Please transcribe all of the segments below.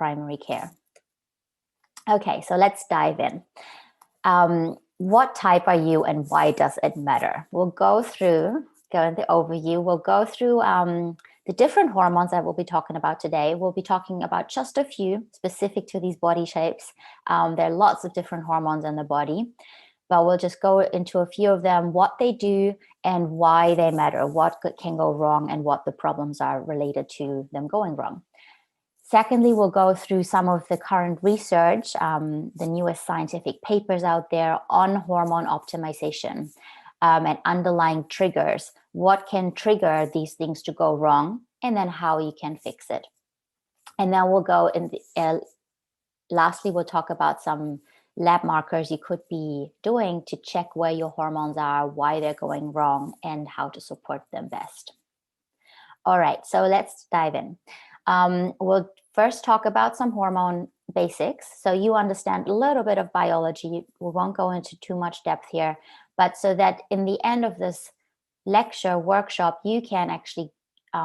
primary care. Okay, so let's dive in. What type are you and why does it matter? We'll go in the overview. We'll go through the different hormones that we'll be talking about today. We'll be talking about just a few specific to these body shapes. There are lots of different hormones in the body, but we'll just go into a few of them, what they do and why they matter, what can go wrong and what the problems are related to them going wrong. Secondly, we'll go through some of the current research, the newest scientific papers out there on hormone optimization and underlying triggers. What can trigger these things to go wrong, and then how you can fix it. And then we'll go in lastly, we'll talk about some lab markers you could be doing to check where your hormones are, why they're going wrong, and how to support them best. All right, so let's dive in. We'll first talk about some hormone basics, so you understand a little bit of biology. We won't go into too much depth here, but so that in the end of this lecture workshop, you can actually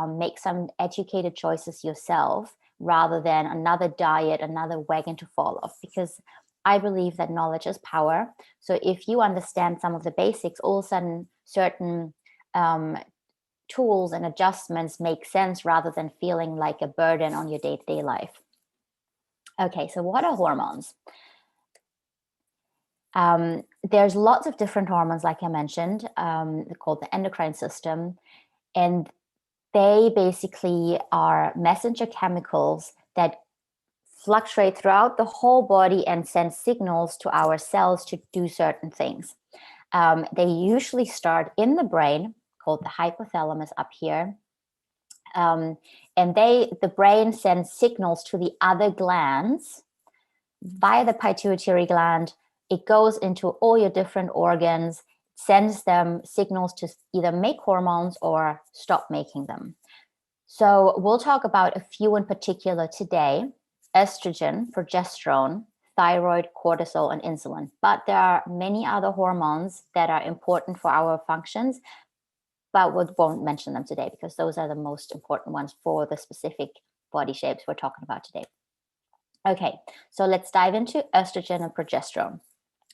make some educated choices yourself rather than another diet, another wagon to fall off, because I believe that knowledge is power. So if you understand some of the basics, all of a sudden certain tools and adjustments make sense rather than feeling like a burden on your day-to-day life. Okay, so what are hormones? There's lots of different hormones, like I mentioned, called the endocrine system, and they basically are messenger chemicals that fluctuate throughout the whole body and send signals to our cells to do certain things. They usually start in the brain, called the hypothalamus up here. And the brain sends signals to the other glands via the pituitary gland. It goes into all your different organs, sends them signals to either make hormones or stop making them. So we'll talk about a few in particular today: estrogen, progesterone, thyroid, cortisol, and insulin. But there are many other hormones that are important for our functions, but we won't mention them today because those are the most important ones for the specific body shapes we're talking about today. Okay, so let's dive into estrogen and progesterone.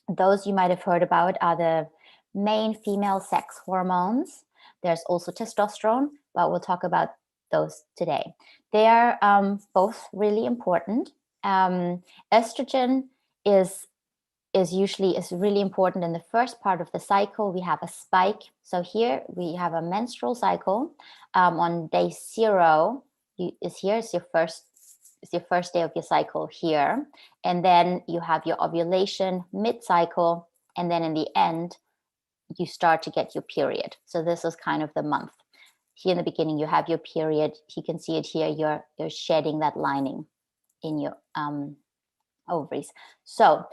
Those you might have heard about are the main female sex hormones. There's also testosterone, but we'll talk about those today. They are both really important. Estrogen is really important in the first part of the cycle. We have a spike. So here we have a menstrual cycle. On day 0 is your first day of your cycle here, and then you have your ovulation mid-cycle, and then in the end you start to get your period. So this is kind of the month. Here in the beginning you have your period. You can see it here. You're shedding that lining in your ovaries. So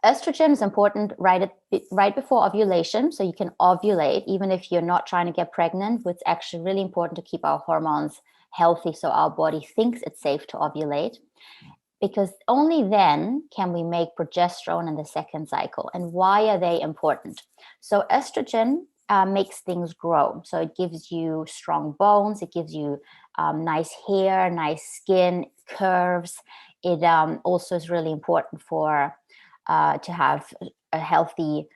estrogen is important right before ovulation, so you can ovulate even if you're not trying to get pregnant. It's actually really important to keep our hormones healthy so our body thinks it's safe to ovulate, because only then can we make progesterone in the second cycle. And why are they important? So estrogen makes things grow. So it gives you strong bones, it gives you nice hair, nice skin, curves. It also is really important for to have a healthy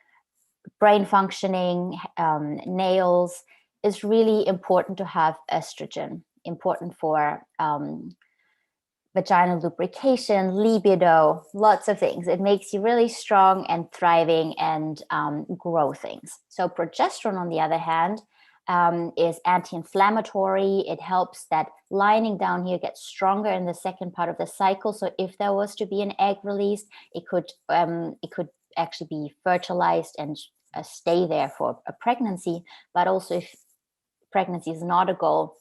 brain functioning, nails. It's really important to have estrogen, important for vaginal lubrication, libido, lots of things. It makes you really strong and thriving and grow things. So progesterone, on the other hand, is anti-inflammatory. It helps that lining down here gets stronger in the second part of the cycle. So if there was to be an egg released, it could actually be fertilized and stay there for a pregnancy. But also if pregnancy is not a goal,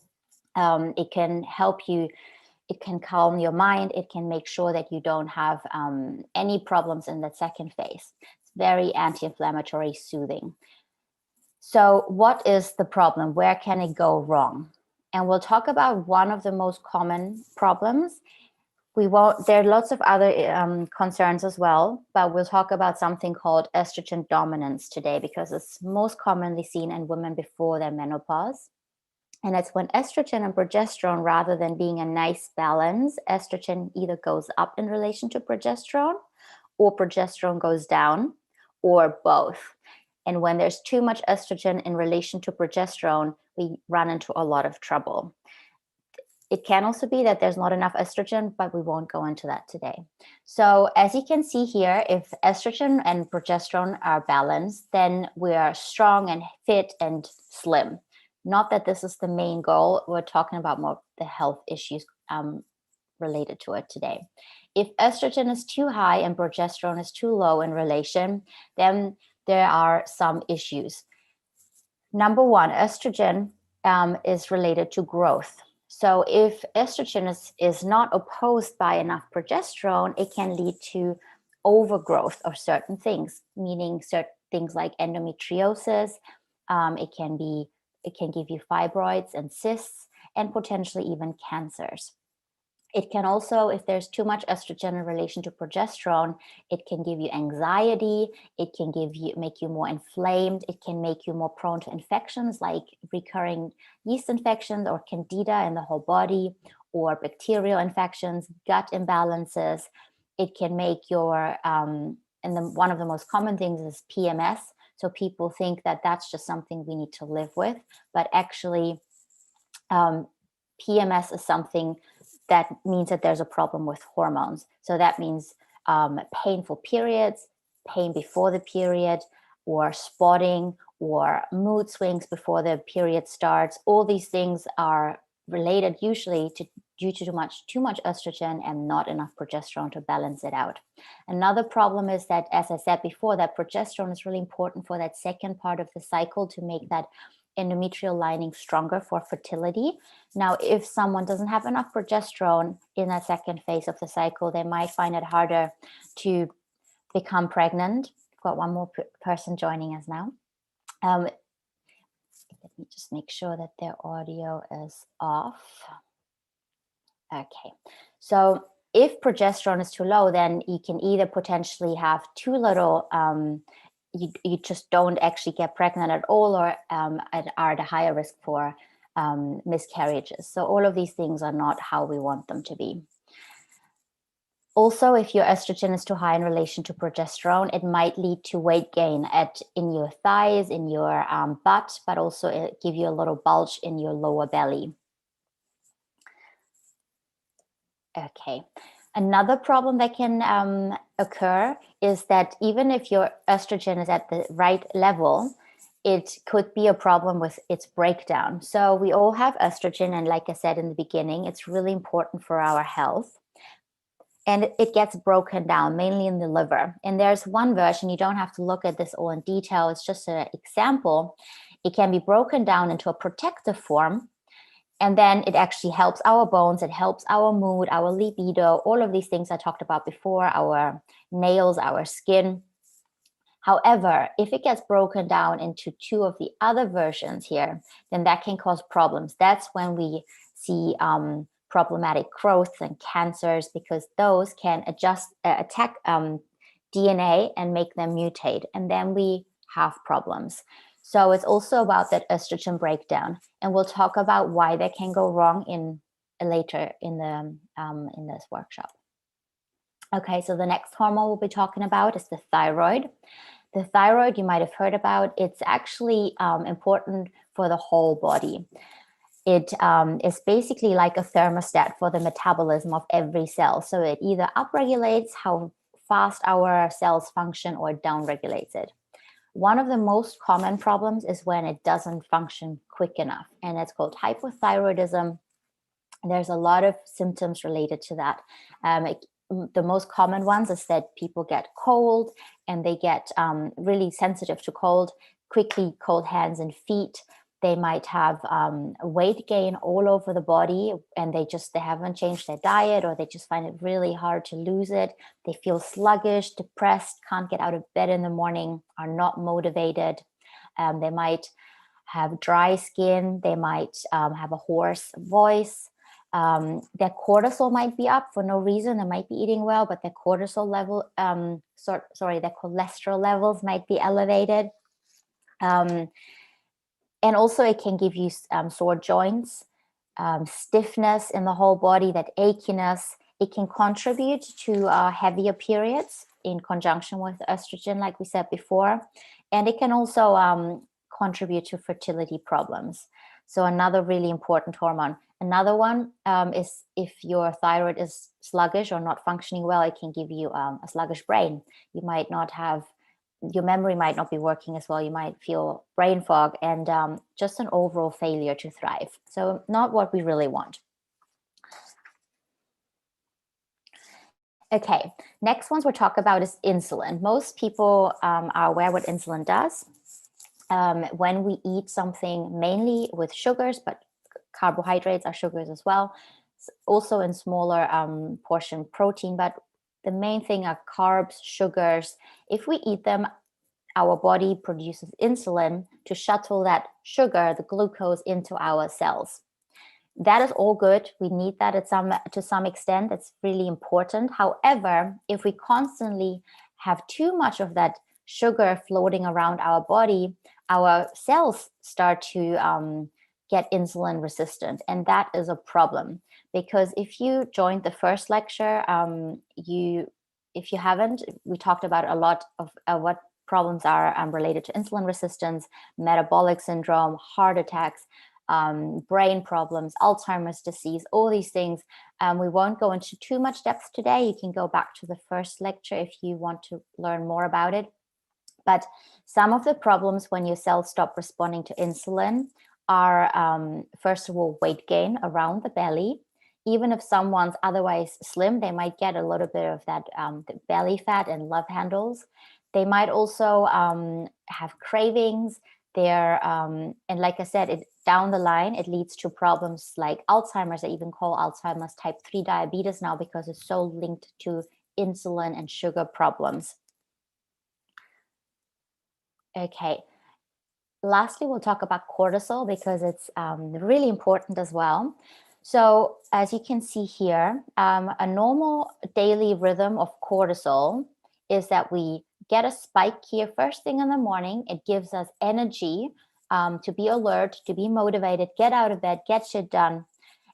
it can help you. It can calm your mind. It can make sure that you don't have any problems in that second phase. It's very anti-inflammatory, soothing. So what is the problem? Where can it go wrong? And we'll talk about one of the most common problems. There are lots of other concerns as well, but we'll talk about something called estrogen dominance today because it's most commonly seen in women before their menopause. And it's when estrogen and progesterone, rather than being a nice balance, estrogen either goes up in relation to progesterone, or progesterone goes down, or both. And when there's too much estrogen in relation to progesterone, we run into a lot of trouble. It can also be that there's not enough estrogen, but we won't go into that today. So as you can see here, if estrogen and progesterone are balanced, then we are strong and fit and slim. Not that this is the main goal. We're talking about more the health issues related to it today. If estrogen is too high and progesterone is too low in relation, then there are some issues. Number one, estrogen is related to growth. So if estrogen is not opposed by enough progesterone, it can lead to overgrowth of certain things, meaning certain things like endometriosis. It can give you fibroids and cysts, and potentially even cancers. It can also, if there's too much estrogen in relation to progesterone, it can give you anxiety. It can make you more inflamed. It can make you more prone to infections like recurring yeast infections or candida in the whole body, or bacterial infections, gut imbalances. It can make your, one of the most common things is PMS. So people think that that's just something we need to live with, but actually PMS is something that means that there's a problem with hormones. So that means painful periods, pain before the period, or spotting, or mood swings before the period starts. All these things are related usually due to too much estrogen and not enough progesterone to balance it out. Another problem is that, as I said before, that progesterone is really important for that second part of the cycle to make that endometrial lining stronger for fertility. Now, if someone doesn't have enough progesterone in that second phase of the cycle, they might find it harder to become pregnant. We've got one more person joining us now. Let me just make sure that their audio is off. Okay, so if progesterone is too low, then you can either potentially have too little, you just don't actually get pregnant at all, or are at a higher risk for miscarriages. So all of these things are not how we want them to be. Also, if your estrogen is too high in relation to progesterone, it might lead to weight gain in your thighs, in your butt, but also give you a little bulge in your lower belly. Okay. Another problem that can occur is that even if your estrogen is at the right level, it could be a problem with its breakdown. So we all have estrogen, and like I said in the beginning, it's really important for our health. And it gets broken down mainly in the liver. And there's one version, you don't have to look at this all in detail, it's just an example. It can be broken down into a protective form, and then it actually helps our bones, it helps our mood, our libido, all of these things I talked about before, our nails, our skin. However, if it gets broken down into two of the other versions here, then that can cause problems. That's when we see problematic growth and cancers, because those can attack DNA and make them mutate, and then we have problems. So it's also about that estrogen breakdown, and we'll talk about why that can go wrong later in this workshop. Okay, so the next hormone we'll be talking about is the thyroid. The thyroid, you might have heard about, it's actually important for the whole body. It is basically like a thermostat for the metabolism of every cell. So it either upregulates how fast our cells function or downregulates it. One of the most common problems is when it doesn't function quick enough, and it's called hypothyroidism. There's a lot of symptoms related to that. The most common ones is that people get cold, and they get really sensitive to cold, quickly cold hands and feet. They might have weight gain all over the body, and they haven't changed their diet, or they just find it really hard to lose it. They feel sluggish, depressed, can't get out of bed in the morning, are not motivated. They might have dry skin. They might have a hoarse voice. Their cortisol might be up for no reason. They might be eating well, but their cortisol level, their cholesterol levels might be elevated. And also it can give you sore joints, stiffness in the whole body, that achiness. It can contribute to heavier periods in conjunction with estrogen, like we said before. And it can also contribute to fertility problems. So another really important hormone. Another one is if your thyroid is sluggish or not functioning well, it can give you a sluggish brain. You might not have, your memory might not be working as well. You might feel brain fog and just an overall failure to thrive. So not what we really want. Okay, next ones we'll talk about is insulin. Most people are aware what insulin does. When we eat something mainly with sugars, but carbohydrates are sugars as well, also in smaller portion protein, but the main thing are carbs, sugars. If we eat them, our body produces insulin to shuttle that sugar, the glucose, into our cells. That is all good. We need that to some extent. It's really important. However, if we constantly have too much of that sugar floating around our body, our cells start to get insulin resistant. And that is a problem, because if you joined the first lecture, if you haven't, we talked about a lot of what problems are related to insulin resistance, metabolic syndrome, heart attacks, brain problems, Alzheimer's disease, all these things. We won't go into too much depth today. You can go back to the first lecture if you want to learn more about it. But some of the problems when your cells stop responding to insulin are, first of all, weight gain around the belly. Even if someone's otherwise slim, they might get a little bit of that belly fat and love handles. They might also have cravings. And like I said, down the line, it leads to problems like Alzheimer's. I even call Alzheimer's type 3 diabetes now because it's so linked to insulin and sugar problems. Okay. Lastly, we'll talk about cortisol because it's really important as well. So as you can see here, a normal daily rhythm of cortisol is that we get a spike here first thing in the morning. It gives us energy to be alert, to be motivated, get out of bed, get shit done.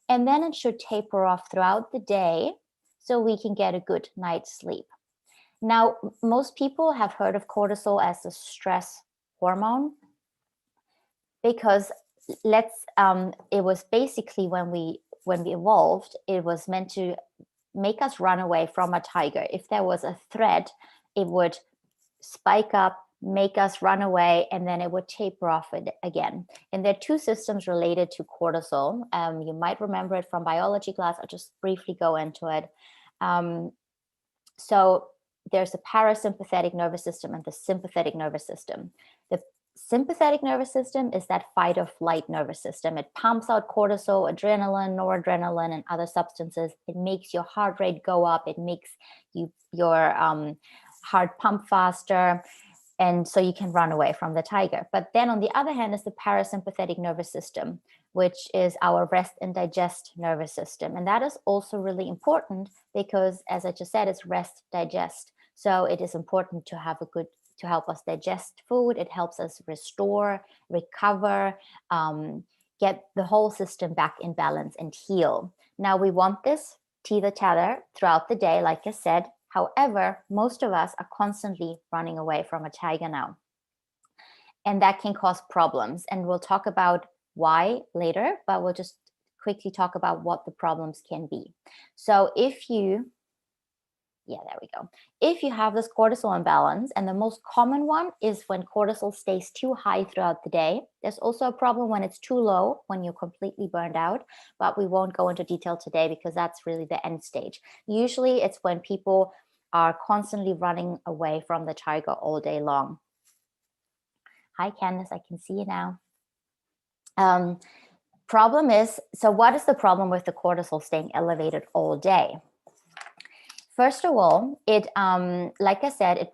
And then it should taper off throughout the day so we can get a good night's sleep. Now, most people have heard of cortisol as a stress hormone because it was basically when we evolved, it was meant to make us run away from a tiger. If there was a threat, it would spike up, make us run away, and then it would taper off it again. And there are two systems related to cortisol. You might remember it from biology class. I'll just briefly go into it. So there's the parasympathetic nervous system and the sympathetic nervous system. The sympathetic nervous system is that fight or flight nervous system. It pumps out cortisol, adrenaline, noradrenaline, and other substances. It makes your heart rate go up. It makes your heart pump faster. And so you can run away from the tiger. But then on the other hand is the parasympathetic nervous system, which is our rest and digest nervous system. And that is also really important because, as I just said, it's rest, digest. So it is important to have to help us digest food. It helps us restore, recover, get the whole system back in balance and heal. Now we want this teeter-totter throughout the day, like I said. However, most of us are constantly running away from a tiger now. And that can cause problems. And we'll talk about why later, but we'll just quickly talk about what the problems can be. So if you have this cortisol imbalance, and the most common one is when cortisol stays too high throughout the day. There's also a problem when it's too low, when you're completely burned out, but we won't go into detail today because that's really the end stage. Usually it's when people are constantly running away from the tiger all day long. Hi, Candace, I can see you now. Problem is, so what is the problem with the cortisol staying elevated all day? First of all, it, like I said, it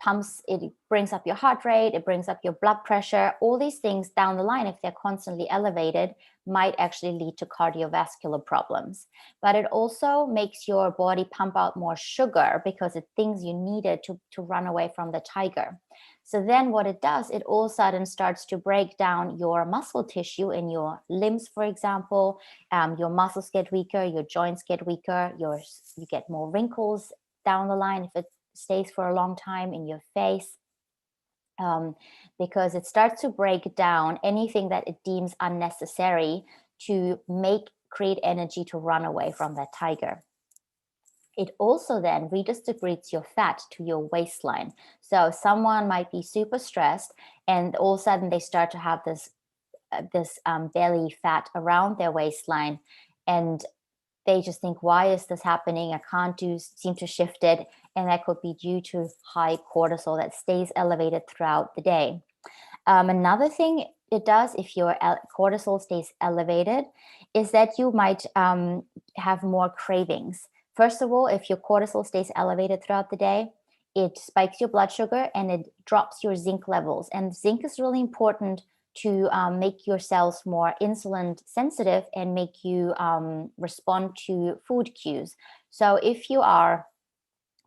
brings up your heart rate, it brings up your blood pressure. All these things down the line, if they're constantly elevated, might actually lead to cardiovascular problems. But it also makes your body pump out more sugar because it thinks you need it to run away from the tiger. So then what it does, it all of a sudden starts to break down your muscle tissue in your limbs, for example. Your muscles get weaker, your joints get weaker, you get more wrinkles down the line if it stays for a long time in your face. Because it starts to break down anything that it deems unnecessary to create energy to run away from that tiger. It also then redistributes your fat to your waistline. So someone might be super stressed, and all of a sudden they start to have this belly fat around their waistline, and they just think, why is this happening? I can't seem to shift it. And that could be due to high cortisol that stays elevated throughout the day. Another thing it does, if your cortisol stays elevated, is that you might have more cravings. First of all, if your cortisol stays elevated throughout the day, it spikes your blood sugar and it drops your zinc levels. And zinc is really important to make your cells more insulin sensitive and make you respond to food cues. So if you are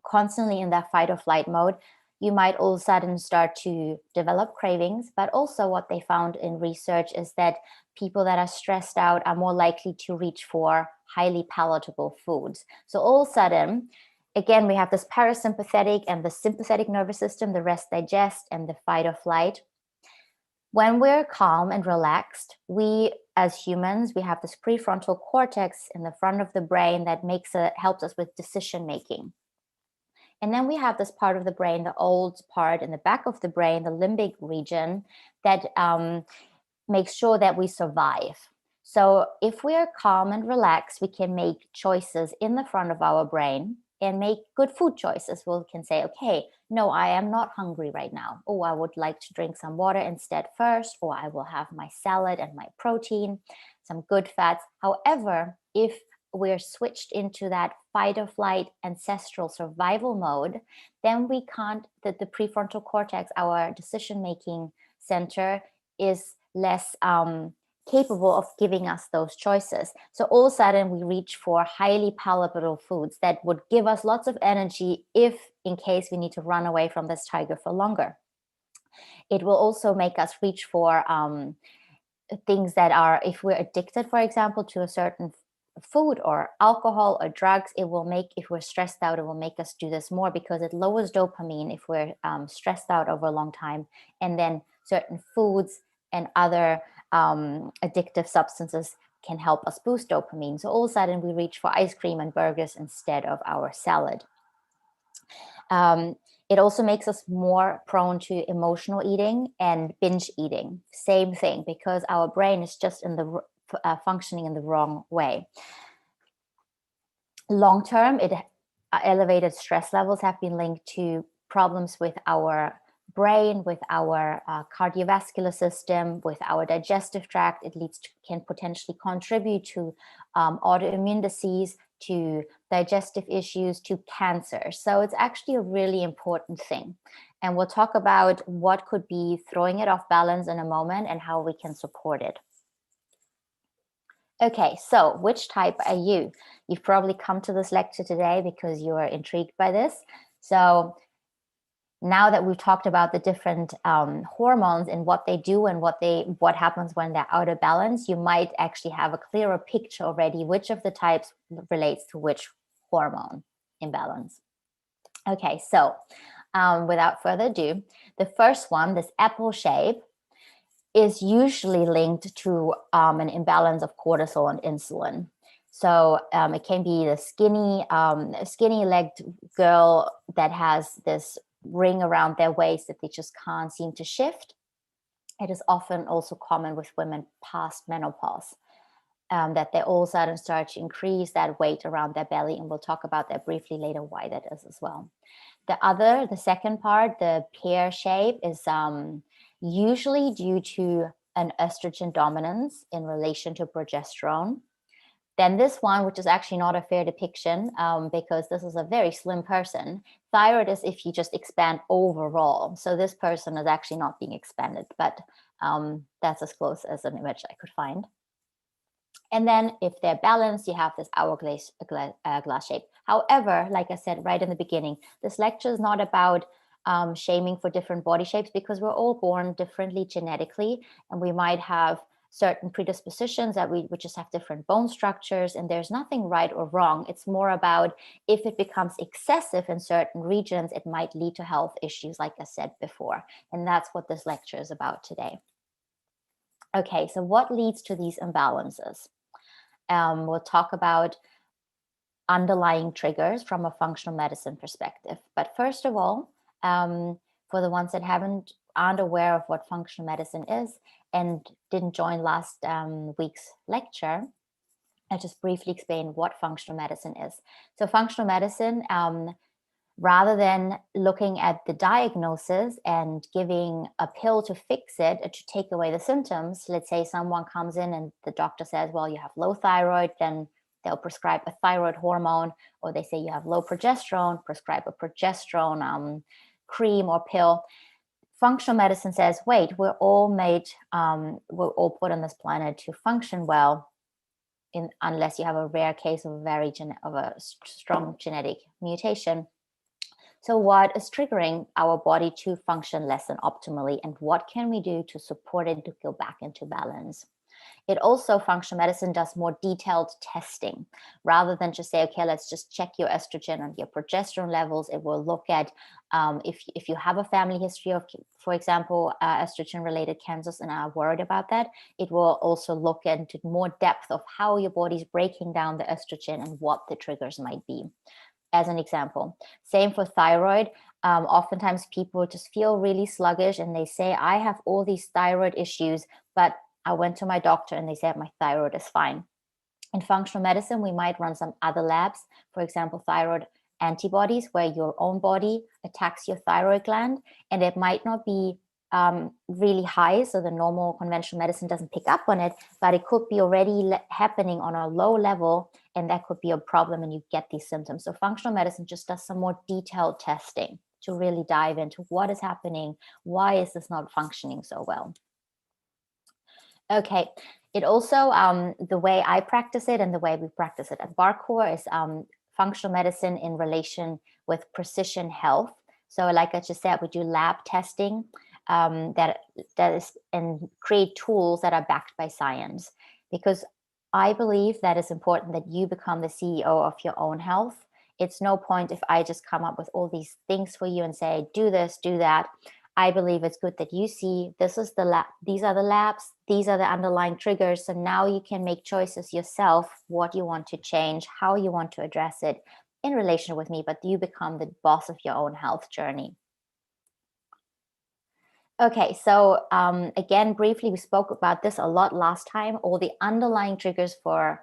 constantly in that fight or flight mode, you might all of a sudden start to develop cravings. But also what they found in research is that people that are stressed out are more likely to reach for highly palatable foods. So all of a sudden, again, we have this parasympathetic and the sympathetic nervous system, the rest digest and the fight or flight. When we're calm and relaxed, we as humans, we have this prefrontal cortex in the front of the brain that helps us with decision making. And then we have this part of the brain, the old part in the back of the brain, the limbic region, that makes sure that we survive. So if we are calm and relaxed, we can make choices in the front of our brain and make good food choices. We can say, okay, no, I am not hungry right now. Oh, I would like to drink some water instead first, or I will have my salad and my protein, some good fats. However, if we're switched into that fight or flight ancestral survival mode, then we can't, the prefrontal cortex, our decision-making center, is less capable of giving us those choices. So all of a sudden we reach for highly palatable foods that would give us lots of energy if in case we need to run away from this tiger for longer. It will also make us reach for things that are, if we're addicted, for example, to a certain food or alcohol or drugs, it will make, if we're stressed out, it will make us do this more because it lowers dopamine if we're stressed out over a long time. And then certain foods and other addictive substances can help us boost dopamine. So all of a sudden we reach for ice cream and burgers instead of our salad. It also makes us more prone to emotional eating and binge eating. Same thing, because our brain is just in the functioning in the wrong way. Long term, elevated stress levels have been linked to problems with our brain, with our cardiovascular system, with our digestive tract. It can potentially contribute to autoimmune disease, to digestive issues, to cancer. So it's actually a really important thing. And we'll talk about what could be throwing it off balance in a moment and how we can support it. Okay, so which type are you? You've probably come to this lecture today because you are intrigued by this. So now that we've talked about the different hormones and what they do and what happens when they're out of balance, you might actually have a clearer picture already which of the types relates to which hormone imbalance. Okay, so without further ado, the first one, this apple shape, is usually linked to an imbalance of cortisol and insulin. So it can be the skinny-legged girl that has this ring around their waist that they just can't seem to shift. It is often also common with women past menopause, that they all of a sudden start to increase that weight around their belly. And we'll talk about that briefly later, why that is as well. The second part, the pear shape, is usually due to an estrogen dominance in relation to progesterone. Then this one, which is actually not a fair depiction because this is a very slim person. Thyroid is if you just expand overall. So this person is actually not being expanded, but that's as close as an image I could find. And then if they're balanced, you have this hourglass glass shape. However, like I said right in the beginning, this lecture is not about shaming for different body shapes, because we're all born differently genetically, and we might have certain predispositions that we just have different bone structures, and there's nothing right or wrong. It's more about if it becomes excessive in certain regions, it might lead to health issues, like I said before. And that's what this lecture is about today. Okay, so what leads to these imbalances? We'll talk about underlying triggers from a functional medicine perspective. But first of all, for the ones that aren't aware of what functional medicine is and didn't join last week's lecture, I'll just briefly explain what functional medicine is. So functional medicine, rather than looking at the diagnosis and giving a pill to fix it or to take away the symptoms, let's say someone comes in and the doctor says, well, you have low thyroid, then they'll prescribe a thyroid hormone, or they say you have low progesterone, prescribe a progesterone cream or pill. Functional medicine says, wait, we're all put on this planet to function well, unless you have a rare case of a strong genetic mutation. So what is triggering our body to function less than optimally, and what can we do to support it to go back into balance? It also, functional medicine does more detailed testing. Rather than just say, okay, let's just check your estrogen and your progesterone levels, it will look at if you have a family history of, for example, estrogen-related cancers and are worried about that, it will also look into more depth of how your body's breaking down the estrogen and what the triggers might be. As an example, same for thyroid. Oftentimes people just feel really sluggish and they say, I have all these thyroid issues, but I went to my doctor and they said my thyroid is fine. In functional medicine, we might run some other labs, for example, thyroid antibodies, where your own body attacks your thyroid gland, and it might not be really high, so the normal conventional medicine doesn't pick up on it, but it could be already happening on a low level, and that could be a problem, and you get these symptoms. So functional medicine just does some more detailed testing to really dive into what is happening, why is this not functioning so well. Okay, it also, the way I practice it and the way we practice it at Barrecore is functional medicine in relation with precision health. So like I just said, we do lab testing that is, and create tools that are backed by science, because I believe that it's important that you become the CEO of your own health. It's no point if I just come up with all these things for you and say, do this, do that. I believe it's good that you see this is the lab, these are the labs, these are the underlying triggers. So now you can make choices yourself, what you want to change, how you want to address it in relation with me, but you become the boss of your own health journey. Okay, so again, briefly, we spoke about this a lot last time, all the underlying triggers for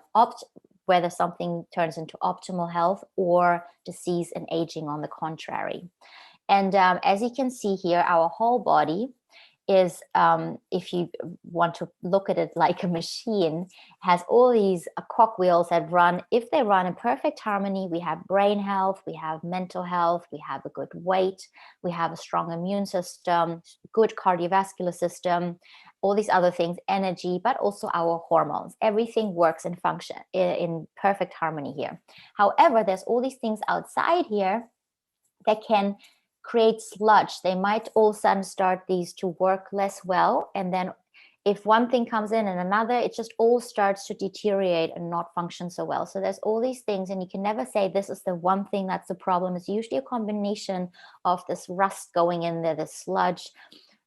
whether something turns into optimal health or disease and aging on the contrary. And as you can see here, our whole body is, if you want to look at it like a machine, has all these cogwheels that run. If they run in perfect harmony, we have brain health, we have mental health, we have a good weight, we have a strong immune system, good cardiovascular system, all these other things, energy, but also our hormones. Everything works and function in perfect harmony here. However, there's all these things outside here that can create sludge. They might all of a sudden start these to work less well. And then if one thing comes in and another, it just all starts to deteriorate and not function so well. So there's all these things, and you can never say this is the one thing that's the problem. It's usually a combination of this rust going in there, the sludge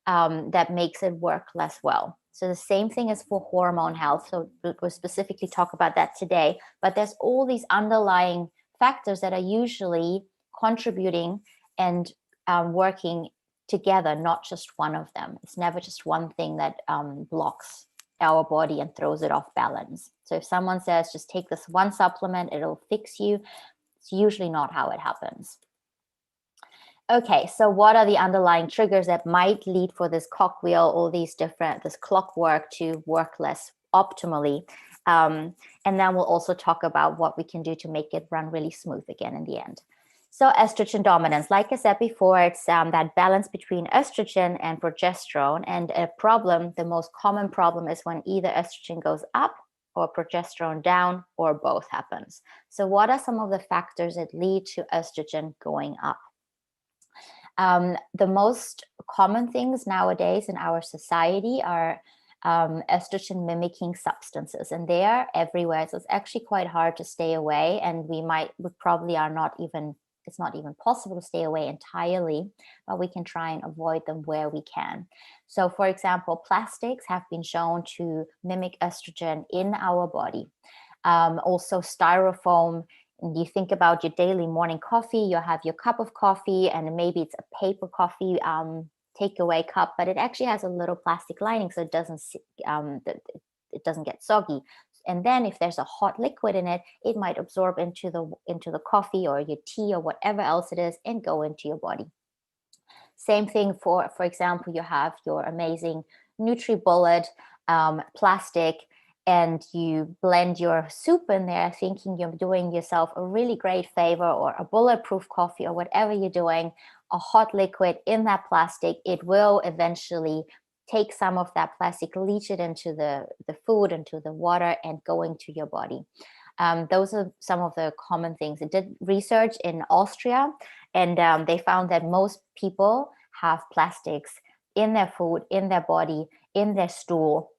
that makes it work less well. So the same thing is for hormone health. So we'll specifically talk about that today. But there's all these underlying factors that are usually contributing and working together, not just one of them. It's never just one thing that blocks our body and throws it off balance. So if someone says, just take this one supplement, it'll fix you, it's usually not how it happens. Okay, so what are the underlying triggers that might lead for this cogwheel, all these different, this clockwork to work less optimally? And then we'll also talk about what we can do to make it run really smooth again in the end. So estrogen dominance, like I said before, it's that balance between estrogen and progesterone. And a problem, the most common problem, is when either estrogen goes up or progesterone down, or both happens. So what are some of the factors that lead to estrogen going up? The most common things nowadays in our society are estrogen mimicking substances, and they are everywhere. So it's actually quite hard to stay away, and we probably are not even, it's not even possible to stay away entirely, but we can try and avoid them where we can. So for example, plastics have been shown to mimic estrogen in our body. Also styrofoam. And you think about your daily morning coffee, you have your cup of coffee, and maybe it's a paper coffee takeaway cup, but it actually has a little plastic lining, so it doesn't get soggy. And then if there's a hot liquid in it, it might absorb into the coffee or your tea or whatever else it is and go into your body. Same thing for example, you have your amazing NutriBullet plastic, and you blend your soup in there thinking you're doing yourself a really great favor, or a bulletproof coffee, or whatever you're doing, a hot liquid in that plastic, it will eventually take some of that plastic, leach it into the food, into the water, and go into your body. Those are some of the common things. It did research in Austria, and they found that most people have plastics in their food, in their body, in their stool,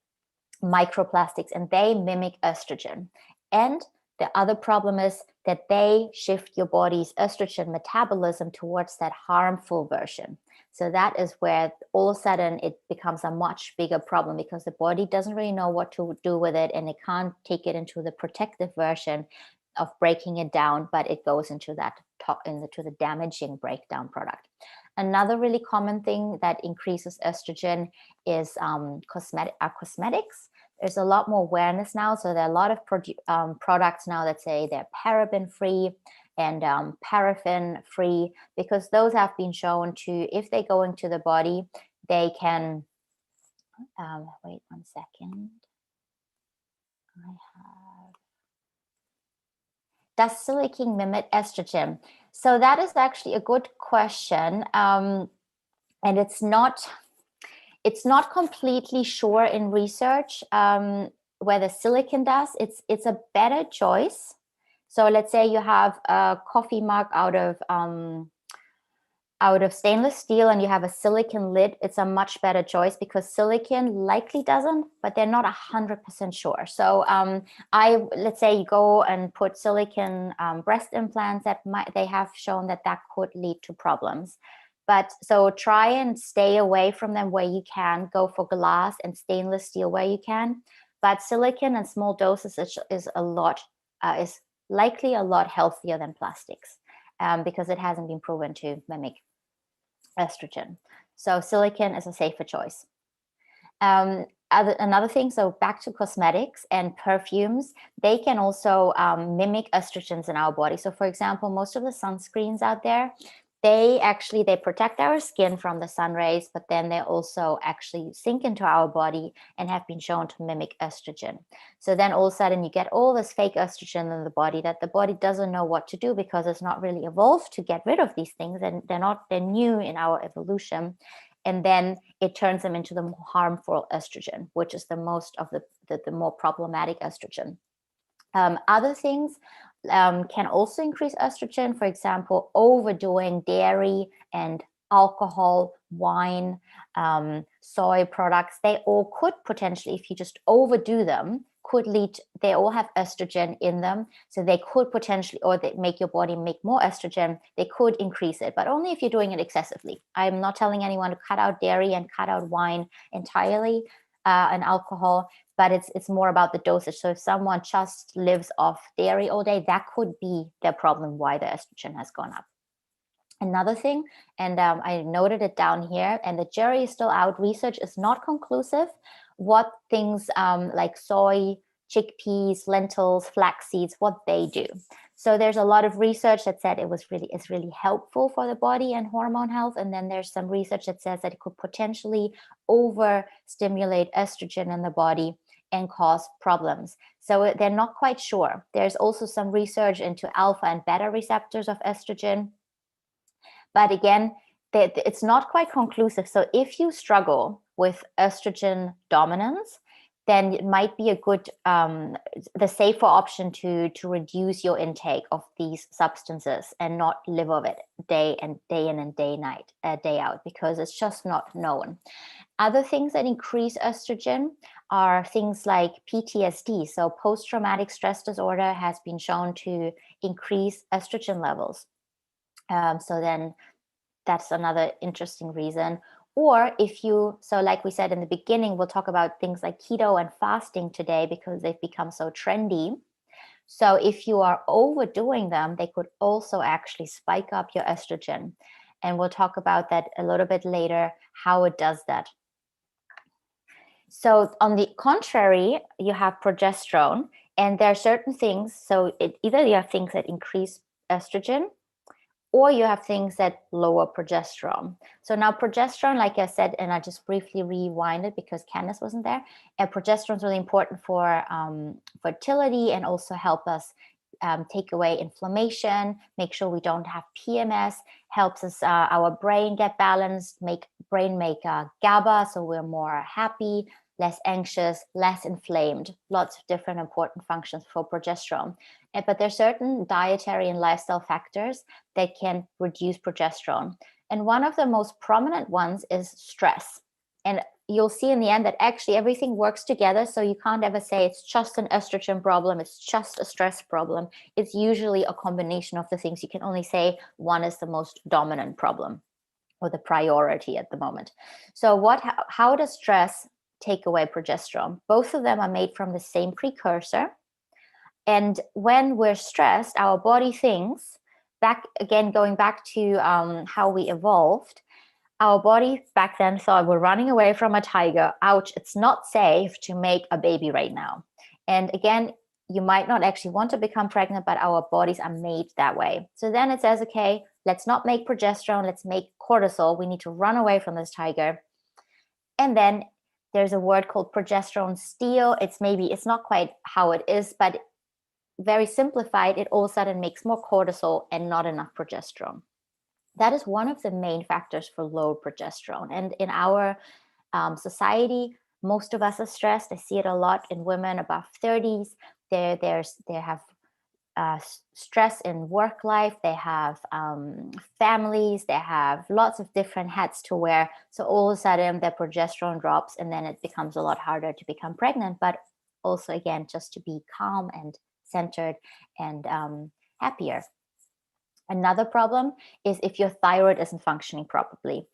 microplastics, and they mimic estrogen. And the other problem is that they shift your body's estrogen metabolism towards that harmful version. So that is where all of a sudden it becomes a much bigger problem, because the body doesn't really know what to do with it, and it can't take it into the protective version of breaking it down, but it goes into the damaging breakdown product. Another really common thing that increases estrogen is cosmetics. There's a lot more awareness now. So there are a lot of products now that say they're paraben free and paraffin free, because those have been shown to, if they go into the body, they can, wait 1 second. Does silicone mimic estrogen? So that is actually a good question. And it's not completely sure in research whether silicone does. It's a better choice. So let's say you have a coffee mug out of stainless steel and you have a silicone lid. It's a much better choice, because silicone likely doesn't, but they're not 100% sure. So let's say you go and put silicone breast implants, they have shown that could lead to problems. But so try and stay away from them where you can. Go for glass and stainless steel where you can. But silicone in small doses is likely a lot healthier than plastics, because it hasn't been proven to mimic estrogen. So silicone is a safer choice. Another thing, so back to cosmetics and perfumes, they can also mimic estrogens in our body. So for example, most of the sunscreens out there, they protect our skin from the sun rays, but then they also actually sink into our body and have been shown to mimic estrogen. So then all of a sudden you get all this fake estrogen in the body that the body doesn't know what to do, because it's not really evolved to get rid of these things, and they're new in our evolution. And then it turns them into the more harmful estrogen, which is the most of the more problematic estrogen. Other things can also increase estrogen. For example, overdoing dairy and alcohol, wine, soy products, they all could potentially, if you just overdo them, they all have estrogen in them. So they could potentially, or they make your body make more estrogen, they could increase it, but only if you're doing it excessively. I'm not telling anyone to cut out dairy and cut out wine entirely and alcohol, but it's more about the dosage. So if someone just lives off dairy all day, that could be the problem why the estrogen has gone up. Another thing, and I noted it down here, and the jury is still out. Research is not conclusive what things like soy, chickpeas, lentils, flax seeds, what they do. So there's a lot of research that said it's really helpful for the body and hormone health. And then there's some research that says that it could potentially overstimulate estrogen in the body and cause problems. So they're not quite sure. There's also some research into alpha and beta receptors of estrogen. But again, it's not quite conclusive. So if you struggle with estrogen dominance, then it might be a good, the safer option to reduce your intake of these substances and not live of it day in and day out, because it's just not known. Other things that increase estrogen are things like PTSD. So post-traumatic stress disorder has been shown to increase estrogen levels. So then that's another interesting reason. Or if you, so like we said in the beginning, we'll talk about things like keto and fasting today because they've become so trendy. So if you are overdoing them, they could also actually spike up your estrogen. And we'll talk about that a little bit later, how it does that. So on the contrary, you have progesterone, and there are certain things. So either you have things that increase estrogen, or you have things that lower progesterone. So now progesterone, like I said, and I just briefly rewinded because Candace wasn't there, and progesterone is really important for fertility and also help us take away inflammation, make sure we don't have PMS, helps us our brain get balanced, make GABA, so we're more happy, less anxious, less inflamed. Lots of different important functions for progesterone. But there's certain dietary and lifestyle factors that can reduce progesterone. And one of the most prominent ones is stress. And you'll see in the end that actually everything works together. So you can't ever say it's just an estrogen problem, it's just a stress problem. It's usually a combination of the things. You can only say one is the most dominant problem or the priority at the moment. So how does stress take away progesterone? Both of them are made from the same precursor. And when we're stressed, our body thinks, going back to how we evolved, our body back then thought we're running away from a tiger. Ouch, it's not safe to make a baby right now. And again, you might not actually want to become pregnant, but our bodies are made that way. So then it says, okay, let's not make progesterone, let's make cortisol. We need to run away from this tiger. And then there's a word called progesterone steal. It's not quite how it is, but very simplified, it all of a sudden makes more cortisol and not enough progesterone. That is one of the main factors for low progesterone. And in our society, most of us are stressed. I see it a lot in women above 30s. They have stress in work life. They have families. They have lots of different hats to wear. So all of a sudden, their progesterone drops, and then it becomes a lot harder to become pregnant. But also, again, just to be calm and centered and happier. Another problem is if your thyroid isn't functioning properly.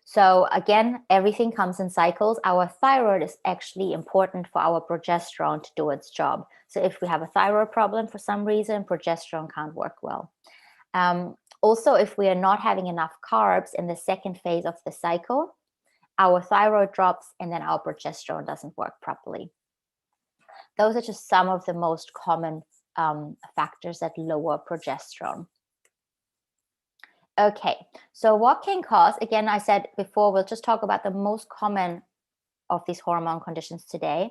So again, everything comes in cycles. Our thyroid is actually important for our progesterone to do its job. So if we have a thyroid problem for some reason, progesterone can't work well. Also, if we are not having enough carbs in the second phase of the cycle, our thyroid drops and then our progesterone doesn't work properly. Those are just some of the most common factors that lower progesterone. Okay, so what can cause, again, I said before, we'll just talk about the most common of these hormone conditions today.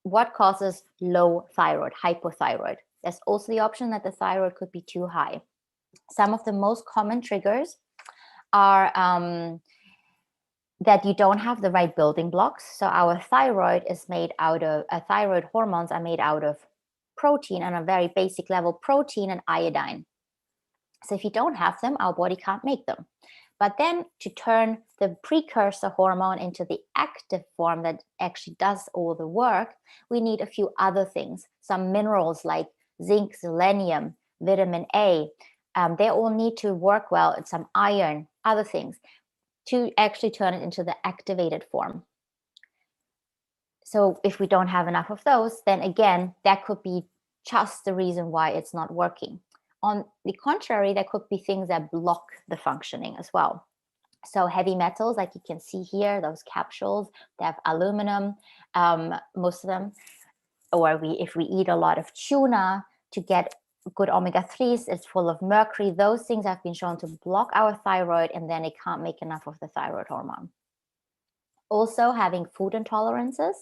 What causes low thyroid, hypothyroid? There's also the option that the thyroid could be too high. Some of the most common triggers are that you don't have the right building blocks. So our thyroid is made out of, thyroid hormones are made out of protein, on a very basic level, protein and iodine. So if you don't have them, our body can't make them. But then to turn the precursor hormone into the active form that actually does all the work, we need a few other things. Some minerals like zinc, selenium, vitamin A, they all need to work well, and some iron, other things, to actually turn it into the activated form. So if we don't have enough of those, then again, that could be just the reason why it's not working. On the contrary, there could be things that block the functioning as well. So heavy metals, like you can see here, those capsules, they have aluminum, most of them. Or if we eat a lot of tuna to get good omega-3s, it's full of mercury. Those things have been shown to block our thyroid, and then it can't make enough of the thyroid hormone. Also, having food intolerances.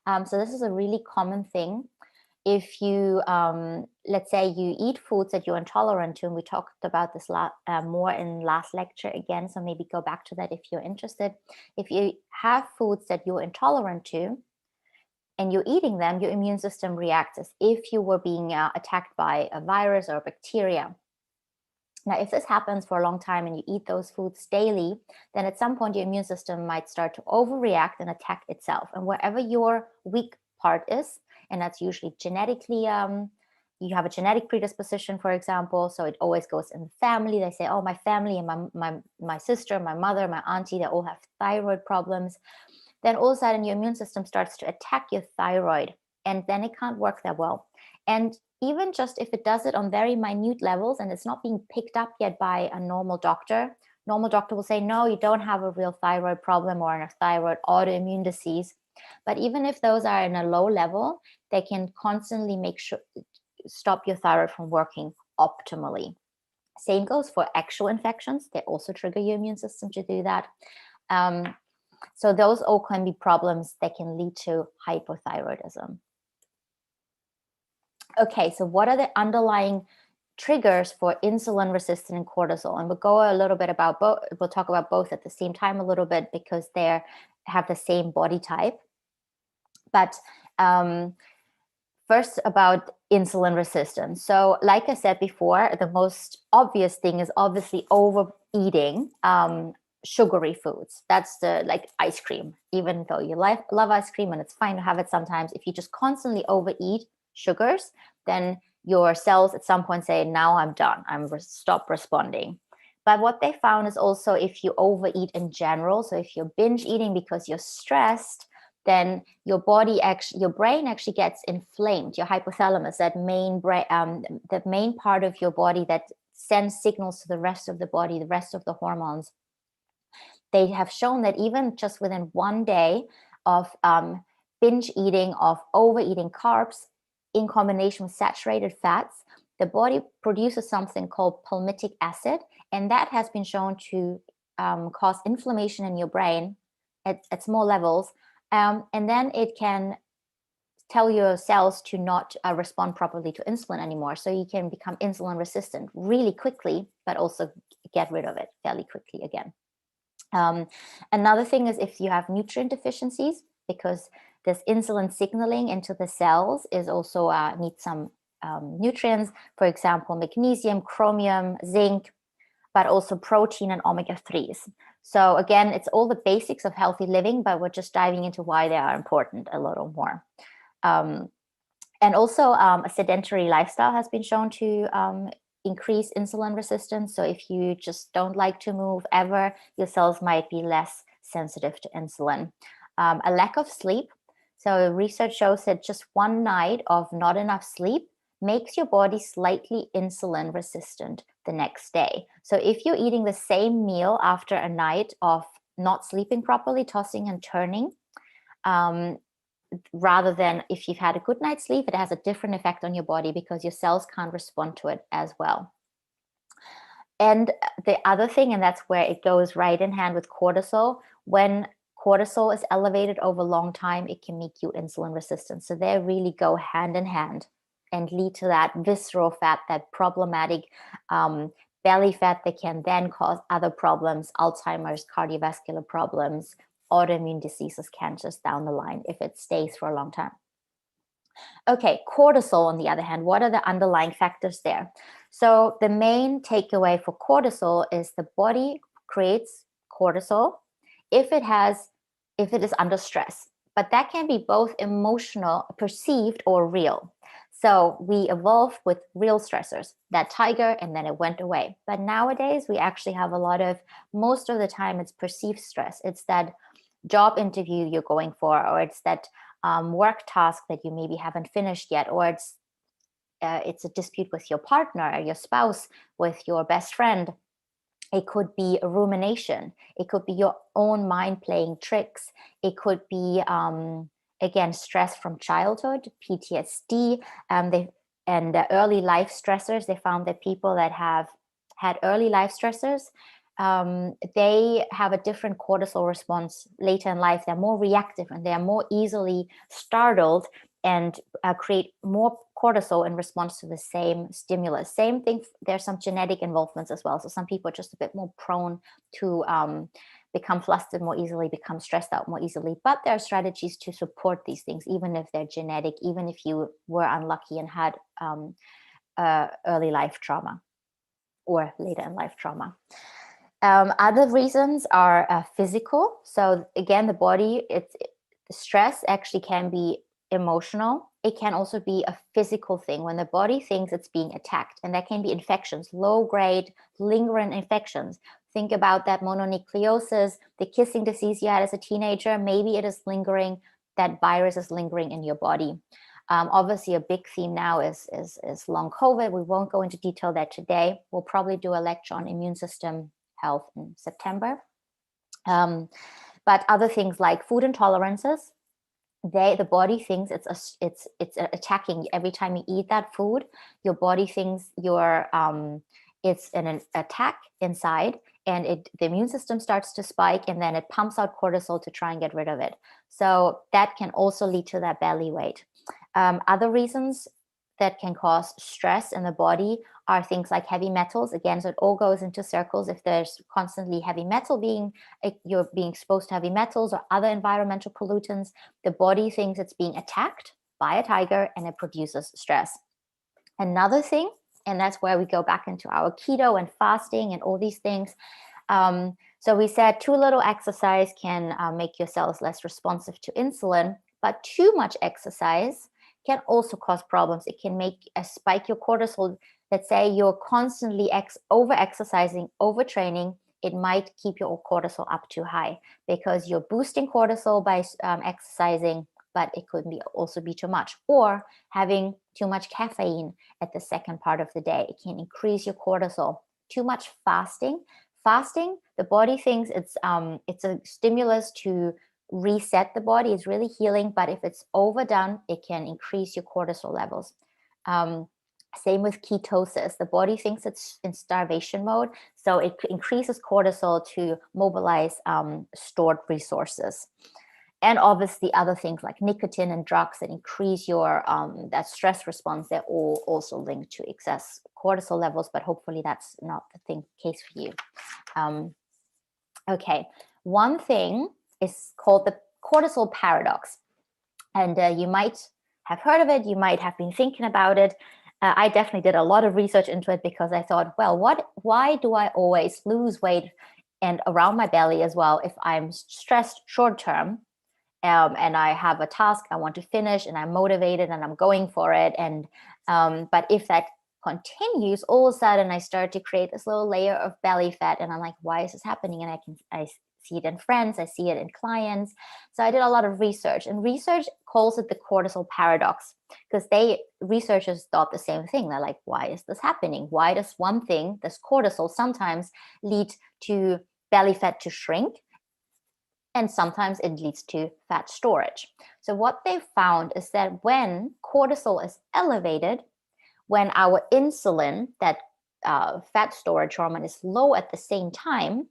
So this is a really common thing. If you, let's say you eat foods that you're intolerant to, and we talked about this more in last lecture again, so maybe go back to that if you're interested. If you have foods that you're intolerant to, and you're eating them, your immune system reacts as if you were being attacked by a virus or a bacteria. Now, if this happens for a long time and you eat those foods daily, then at some point your immune system might start to overreact and attack itself. And wherever your weak part is, and that's usually genetically, you have a genetic predisposition, for example, so it always goes in the family. They say, oh, my family and my sister, my mother, my auntie, they all have thyroid problems. Then all of a sudden your immune system starts to attack your thyroid, and then it can't work that well. And even just if it does it on very minute levels and it's not being picked up yet by a normal doctor will say, no, you don't have a real thyroid problem or a thyroid autoimmune disease. But even if those are in a low level, they can constantly stop your thyroid from working optimally. Same goes for actual infections. They also trigger your immune system to do that. So those all can be problems that can lead to hypothyroidism. Okay, so what are the underlying triggers for insulin resistant and cortisol? And we'll go a little bit about both. We'll talk about both at the same time a little bit because they have the same body type. But first about insulin resistance. So like I said before, the most obvious thing is obviously overeating sugary foods. That's like ice cream. Even though you love ice cream and it's fine to have it sometimes, if you just constantly overeat sugars, then your cells at some point say, now I'm done, stop responding. But what they found is also if you overeat in general, so if you're binge eating because you're stressed, then your brain actually gets inflamed. Your hypothalamus, that the main part of your body that sends signals to the rest of the body, the rest of the hormones. They have shown that even just within one day of binge eating, of overeating carbs in combination with saturated fats, the body produces something called palmitic acid, and that has been shown to cause inflammation in your brain at small levels. And then it can tell your cells to not respond properly to insulin anymore. So you can become insulin resistant really quickly, but also get rid of it fairly quickly again. Another thing is if you have nutrient deficiencies, because this insulin signaling into the cells is also needs some nutrients, for example, magnesium, chromium, zinc, but also protein and omega-3s. So again, it's all the basics of healthy living, but we're just diving into why they are important a little more. And also a sedentary lifestyle has been shown to increase insulin resistance. So if you just don't like to move ever, your cells might be less sensitive to insulin. A lack of sleep. So research shows that just one night of not enough sleep makes your body slightly insulin resistant the next day. So if you're eating the same meal after a night of not sleeping properly, tossing and turning, rather than if you've had a good night's sleep, it has a different effect on your body because your cells can't respond to it as well. And the other thing, and that's where it goes right in hand with cortisol, when cortisol is elevated over a long time, it can make you insulin resistant. So they really go hand in hand and lead to that visceral fat, that problematic belly fat that can then cause other problems, Alzheimer's, cardiovascular problems, autoimmune diseases, cancers down the line if it stays for a long time. Okay, cortisol, on the other hand, what are the underlying factors there? So the main takeaway for cortisol is the body creates cortisol if it is under stress. But that can be both emotional, perceived, or real. So we evolved with real stressors, that tiger, and then it went away. But nowadays, we actually have most of the time, it's perceived stress. It's that job interview you're going for, or it's that work task that you maybe haven't finished yet, or it's a dispute with your partner or your spouse, with your best friend. It could be a rumination. It could be your own mind playing tricks. It could be, again, stress from childhood, PTSD, and the early life stressors. They found that people that have had early life stressors, they have a different cortisol response later in life. They're more reactive and they are more easily startled and create more cortisol in response to the same stimulus. Same thing, there's some genetic involvements as well. So some people are just a bit more prone to become flustered more easily, become stressed out more easily. But there are strategies to support these things, even if they're genetic, even if you were unlucky and had early life trauma or later in life trauma. Other reasons are physical. So again, the body, stress actually can be emotional. It can also be a physical thing when the body thinks it's being attacked, and that can be infections, low-grade, lingering infections. Think about that mononucleosis, the kissing disease you had as a teenager. Maybe it is lingering, that virus is lingering in your body. Obviously, a big theme now is long COVID. We won't go into detail there today. We'll probably do a lecture on immune system health in September. But other things like food intolerances, the body thinks it's attacking every time you eat that food. Your body thinks it's an attack inside, and the immune system starts to spike, and then it pumps out cortisol to try and get rid of it. So that can also lead to that belly weight. Other reasons that can cause stress in the body are things like heavy metals. Again, so it all goes into circles. If there's constantly heavy metal you're being exposed to heavy metals or other environmental pollutants, the body thinks it's being attacked by a tiger, and it produces stress. Another thing, and that's where we go back into our keto and fasting and all these things. So we said too little exercise can make your cells less responsive to insulin, but too much exercise can also cause problems. It can spike your cortisol. Let's say you're constantly over-exercising, overtraining. It might keep your cortisol up too high because you're boosting cortisol by exercising, but it could also be too much. Or having too much caffeine at the second part of the day. It can increase your cortisol. Too much fasting. Fasting, the body thinks it's a stimulus to reset the body. It's really healing, but if it's overdone, it can increase your cortisol levels. Same with ketosis. The body thinks it's in starvation mode, so it increases cortisol to mobilize stored resources. And obviously other things like nicotine and drugs that increase your that stress response, they're all also linked to excess cortisol levels, but hopefully that's not the case for you. Okay, one thing is called the cortisol paradox. And you might have heard of it, you might have been thinking about it. I definitely did a lot of research into it because I thought, well, why do I always lose weight and around my belly as well if I'm stressed short term and I have a task I want to finish and I'm motivated and I'm going for it. And but if that continues, all of a sudden I start to create this little layer of belly fat, and I'm like, why is this happening? And I see it in friends, I see it in clients. So I did a lot of research, and research calls it the cortisol paradox because researchers thought the same thing. They're like, why is this happening? Why does one thing, this cortisol, sometimes lead to belly fat to shrink, and sometimes it leads to fat storage? So what they found is that when cortisol is elevated, when our insulin, that fat storage hormone, is low at the same time,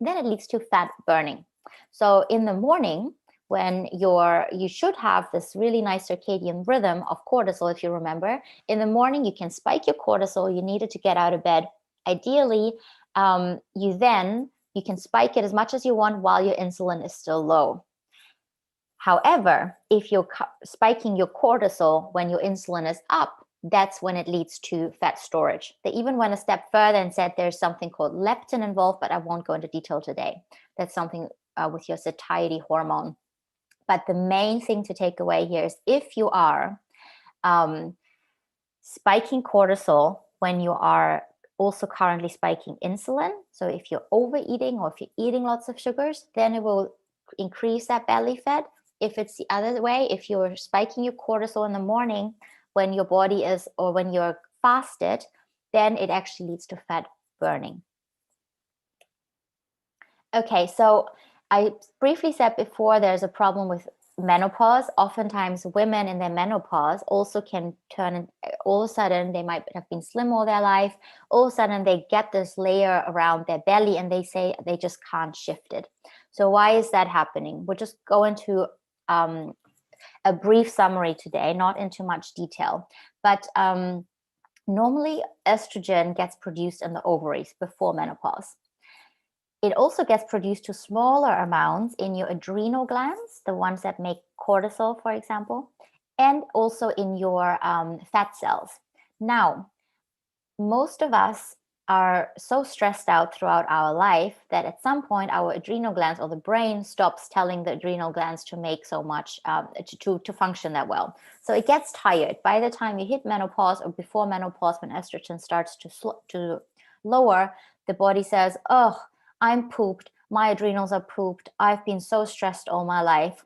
then it leads to fat burning. So in the morning, when you should have this really nice circadian rhythm of cortisol, if you remember, in the morning you can spike your cortisol, you need it to get out of bed. Ideally, you can spike it as much as you want while your insulin is still low. However, if you're spiking your cortisol when your insulin is up, that's when it leads to fat storage. They even went a step further and said there's something called leptin involved, but I won't go into detail today. That's something with your satiety hormone. But the main thing to take away here is if you are spiking cortisol when you are also currently spiking insulin, so if you're overeating or if you're eating lots of sugars, then it will increase that belly fat. If it's the other way, if you're spiking your cortisol in the morning when your body is, or when you're fasted, then it actually leads to fat burning. Okay, so I briefly said before there's a problem with menopause. Oftentimes women in their menopause also can turn, all of a sudden they might have been slim all their life, all of a sudden they get this layer around their belly and they say they just can't shift it. So why is that happening? We'll just go into a brief summary today, not into much detail, but normally estrogen gets produced in the ovaries before menopause. It also gets produced to smaller amounts in your adrenal glands, the ones that make cortisol, for example, and also in your fat cells. Now, most of us are so stressed out throughout our life that at some point our adrenal glands or the brain stops telling the adrenal glands to make so much to function that well. So it gets tired. By the time you hit menopause or before menopause, when estrogen starts to lower, the body says, oh, I'm pooped. My adrenals are pooped. I've been so stressed all my life.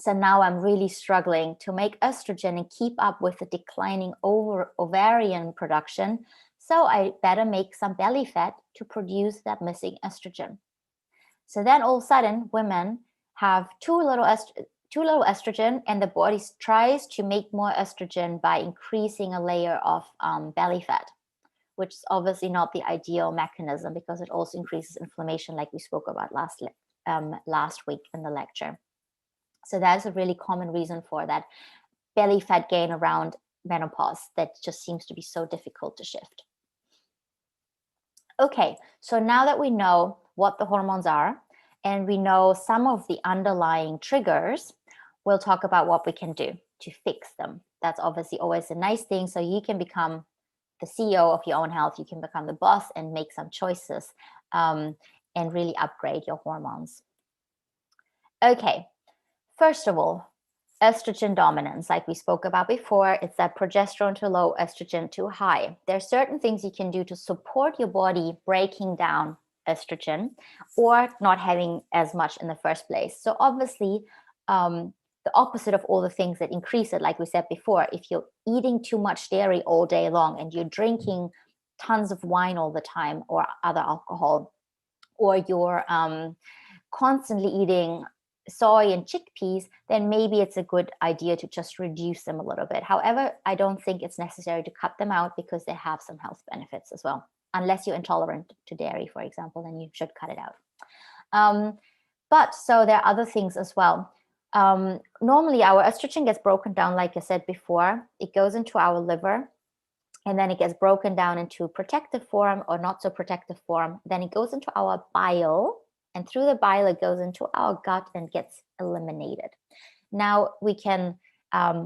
So now I'm really struggling to make estrogen and keep up with the declining ovarian production. So I better make some belly fat to produce that missing estrogen. So then all of a sudden, women have too little estrogen, and the body tries to make more estrogen by increasing a layer of belly fat, which is obviously not the ideal mechanism because it also increases inflammation, like we spoke about last week in the lecture. So that's a really common reason for that belly fat gain around menopause that just seems to be so difficult to shift. Okay, so now that we know what the hormones are and we know some of the underlying triggers, we'll talk about what we can do to fix them. That's obviously always a nice thing. So you can become the CEO of your own health. You can become the boss and make some choices and really upgrade your hormones. Okay. First of all, estrogen dominance, like we spoke about before, it's that progesterone too low, estrogen too high. There are certain things you can do to support your body breaking down estrogen or not having as much in the first place. So obviously, the opposite of all the things that increase it, like we said before, if you're eating too much dairy all day long and you're drinking tons of wine all the time or other alcohol, or you're constantly eating soy and chickpeas, then maybe it's a good idea to just reduce them a little bit. However, I don't think it's necessary to cut them out because they have some health benefits as well. Unless you're intolerant to dairy, for example, then you should cut it out. But so there are other things as well. Normally our estrogen gets broken down, like I said before, it goes into our liver, and then it gets broken down into protective form or not so protective form. Then it goes into our bile, and through the bile, it goes into our gut and gets eliminated. Now, we can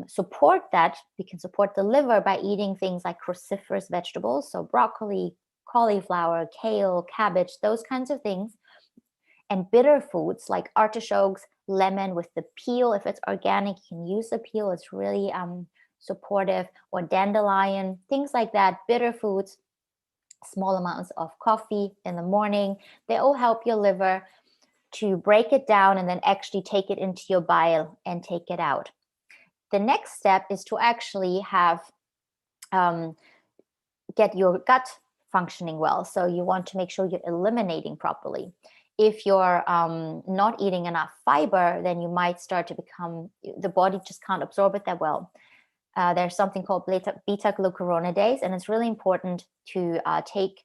support that. We can support the liver by eating things like cruciferous vegetables, so broccoli, cauliflower, kale, cabbage, those kinds of things. And bitter foods like artichokes, lemon with the peel. If it's organic, you can use the peel. It's really supportive. Or dandelion, things like that. Bitter foods, small amounts of coffee in the morning. They all help your liver to break it down and then actually take it into your bile and take it out. The next step is to actually have get your gut functioning well. So you want to make sure you're eliminating properly. If you're not eating enough fiber, then you might start to become, the body just can't absorb it that well. There's something called beta-glucuronidase, and it's really important to take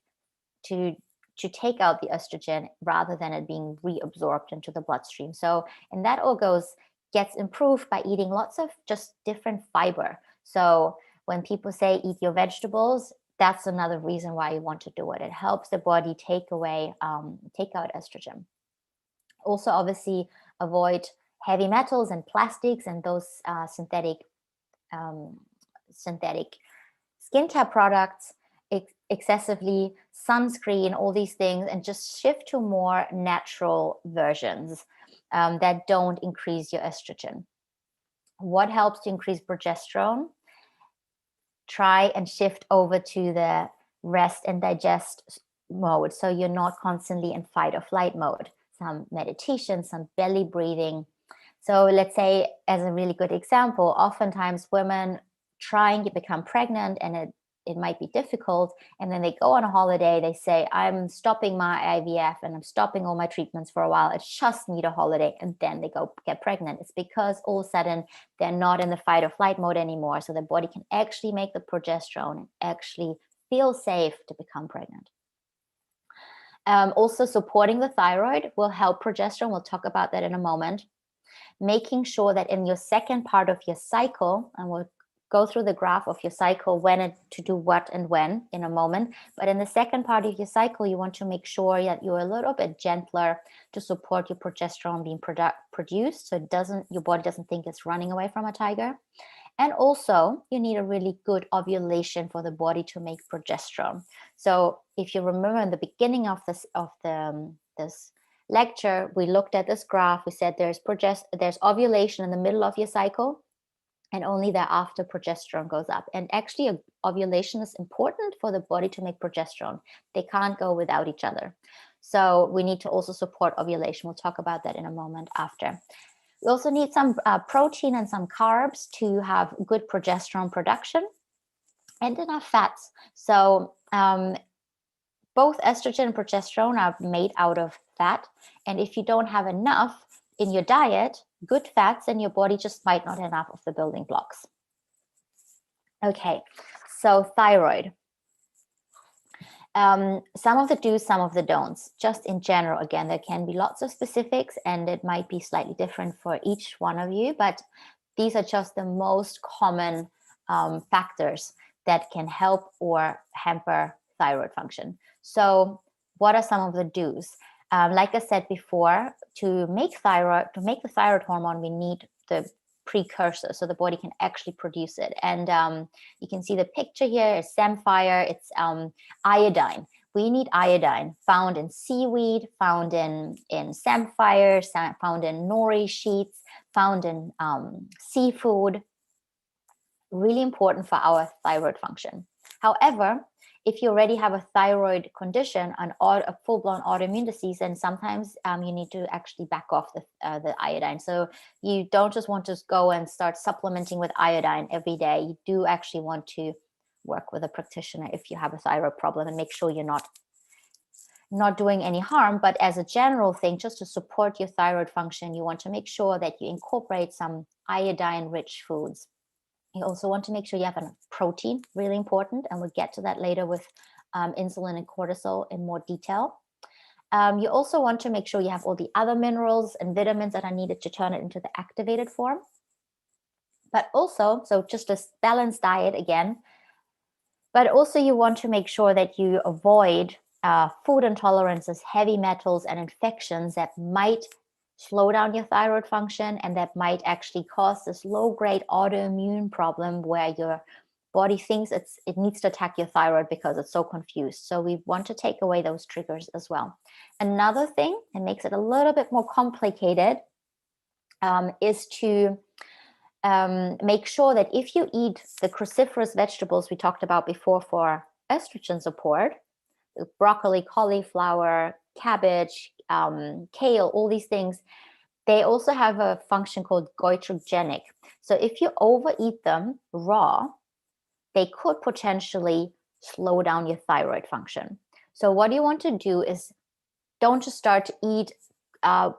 out the estrogen rather than it being reabsorbed into the bloodstream. So, and that all gets improved by eating lots of just different fiber. So when people say eat your vegetables, that's another reason why you want to do it. It helps the body take out estrogen. Also, obviously, avoid heavy metals and plastics and those synthetic skincare products, excessively, sunscreen, all these things, and just shift to more natural versions that don't increase your estrogen. What helps to increase progesterone? Try and shift over to the rest and digest mode, so you're not constantly in fight or flight mode. Some meditation, some belly breathing. So let's say, as a really good example, oftentimes women trying to become pregnant, and it might be difficult, and then they go on a holiday, they say, I'm stopping my IVF and I'm stopping all my treatments for a while, I just need a holiday, and then they go get pregnant. It's because all of a sudden they're not in the fight or flight mode anymore, so the body can actually make the progesterone and actually feel safe to become pregnant. Also, supporting the thyroid will help progesterone. We'll talk about that in a moment. Making sure that in your second part of your cycle, and we'll go through the graph of your cycle, when to do what and when in a moment. But in the second part of your cycle, you want to make sure that you're a little bit gentler to support your progesterone being produced, so your body doesn't think it's running away from a tiger. And also, you need a really good ovulation for the body to make progesterone. So if you remember in the beginning of this lecture, we looked at this graph. We said there's ovulation in the middle of your cycle, and only thereafter progesterone goes up. And actually, ovulation is important for the body to make progesterone. They can't go without each other. So we need to also support ovulation. We'll talk about that in a moment after. We also need some protein and some carbs to have good progesterone production, and enough fats. So both estrogen and progesterone are made out of fat. And if you don't have enough in your diet, good fats, in your body just might not have enough of the building blocks. Okay, so thyroid. Some of the do's, some of the don'ts, just in general. Again, there can be lots of specifics and it might be slightly different for each one of you, but these are just the most common factors that can help or hamper thyroid function. So what are some of the do's? Like I said before, to make the thyroid hormone, we need the precursor, so the body can actually produce it. And you can see the picture here is samphire. It's iodine. We need iodine, found in seaweed, found in samphire, found in nori sheets, found in seafood. Really important for our thyroid function. However, if you already have a thyroid condition, a full-blown autoimmune disease, then sometimes you need to actually back off the iodine. So you don't just want to go and start supplementing with iodine every day. You do actually want to work with a practitioner if you have a thyroid problem and make sure you're not doing any harm. But as a general thing, just to support your thyroid function, you want to make sure that you incorporate some iodine-rich foods. You also want to make sure you have enough protein, really important, and we'll get to that later with insulin and cortisol in more detail. You also want to make sure you have all the other minerals and vitamins that are needed to turn it into the activated form. But also, so just a balanced diet again, but also you want to make sure that you avoid food intolerances, heavy metals, and infections that might slow down your thyroid function and that might actually cause this low-grade autoimmune problem where your body thinks it needs to attack your thyroid because it's so confused. So we want to take away those triggers as well. Another thing that makes it a little bit more complicated is to make sure that if you eat the cruciferous vegetables we talked about before for estrogen support, broccoli, cauliflower, cabbage, kale, all these things, they also have a function called goitrogenic. So if you overeat them raw, they could potentially slow down your thyroid function. So what you want to do is don't just start to eat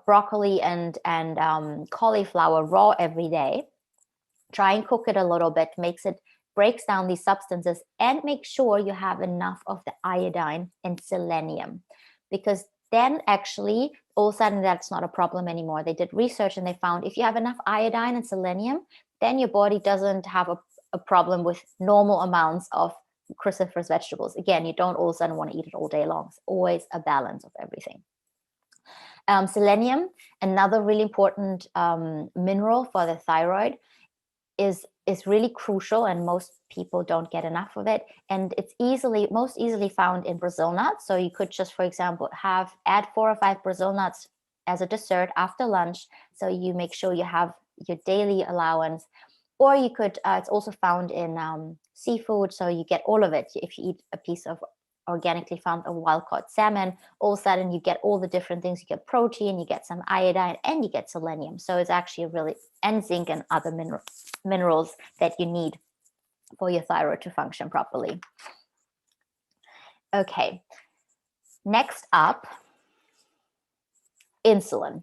broccoli and cauliflower raw every day. Try and cook it a little bit, breaks down these substances, and make sure you have enough of the iodine and selenium, because then actually all of a sudden that's not a problem anymore. They did research and they found if you have enough iodine and selenium, then your body doesn't have a problem with normal amounts of cruciferous vegetables. Again, you don't all of a sudden want to eat it all day long. It's always a balance of everything. Selenium, another really important mineral for the thyroid, is really crucial, and most people don't get enough of it. And it's most easily found in Brazil nuts. So you could just, for example, add 4 or 5 Brazil nuts as a dessert after lunch. So you make sure you have your daily allowance. Or you could, it's also found in seafood. So you get all of it. If you eat a piece of organically found a wild-caught salmon, all of a sudden you get all the different things. You get protein, you get some iodine, and you get selenium. So it's actually and zinc and other minerals that you need for your thyroid to function properly. Okay, next up, insulin.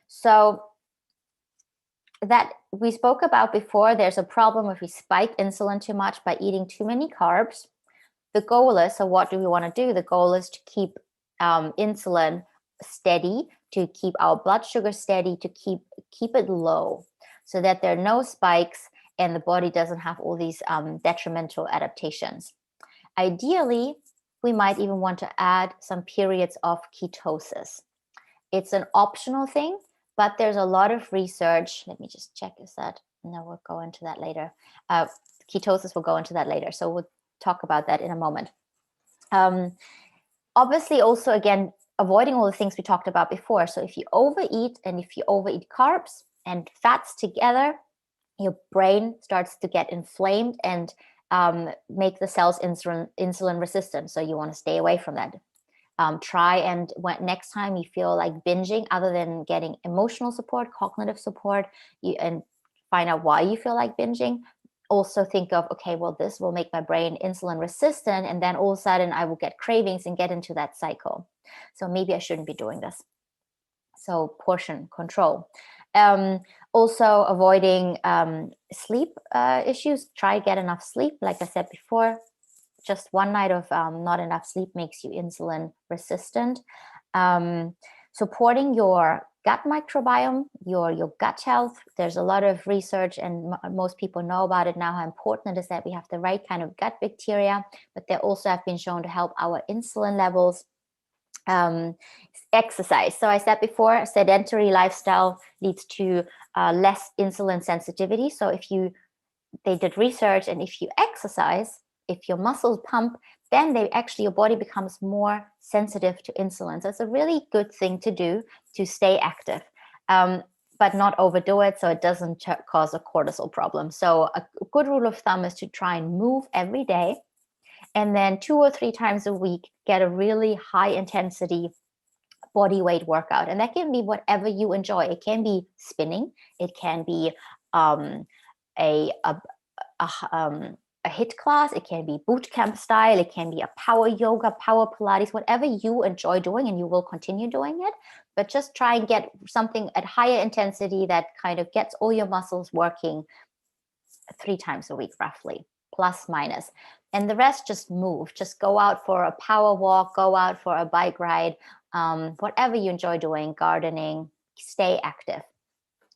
So that we spoke about before, there's a problem if we spike insulin too much by eating too many carbs. The goal is, so what do we want to do? The goal is to keep insulin steady, to keep our blood sugar steady, to keep it low so that there are no spikes and the body doesn't have all these detrimental adaptations. Ideally, we might even want to add some periods of ketosis. It's an optional thing, but there's a lot of research. Let me just check, is that, no, we'll go into that later. Ketosis, we'll go into that later. So we'll talk about that in a moment. Obviously, also, again, avoiding all the things we talked about before. So if you overeat, and if you overeat carbs and fats together, your brain starts to get inflamed and make the cells insulin resistant. So you want to stay away from that. Try and next time you feel like binging, other than getting emotional support, cognitive support, and find out why you feel like binging, also think of, okay, well, this will make my brain insulin resistant, and then all of a sudden I will get cravings and get into that cycle. So maybe I shouldn't be doing this. So portion control. Also avoiding sleep issues. Try to get enough sleep. Like I said before, just one night of not enough sleep makes you insulin resistant. Supporting your gut microbiome, your gut health. There's a lot of research, and most people know about it now, how important it is that we have the right kind of gut bacteria, but they also have been shown to help our insulin levels. Exercise. So I said before, a sedentary lifestyle leads to less insulin sensitivity. So they did research, and if you exercise, if your muscles pump, then your body becomes more sensitive to insulin. So it's a really good thing to do to stay active, but not overdo it so it doesn't cause a cortisol problem. So a good rule of thumb is to try and move every day, and then 2 or 3 times a week, get a really high intensity body weight workout. And that can be whatever you enjoy. It can be spinning. It can be a HIIT class. It can be boot camp style. It can be a power yoga, power Pilates, whatever you enjoy doing, and you will continue doing it. But just try and get something at higher intensity that kind of gets all your muscles working 3 times a week, roughly, plus minus. And the rest, just move. Just go out for a power walk, go out for a bike ride, whatever you enjoy doing, gardening, stay active.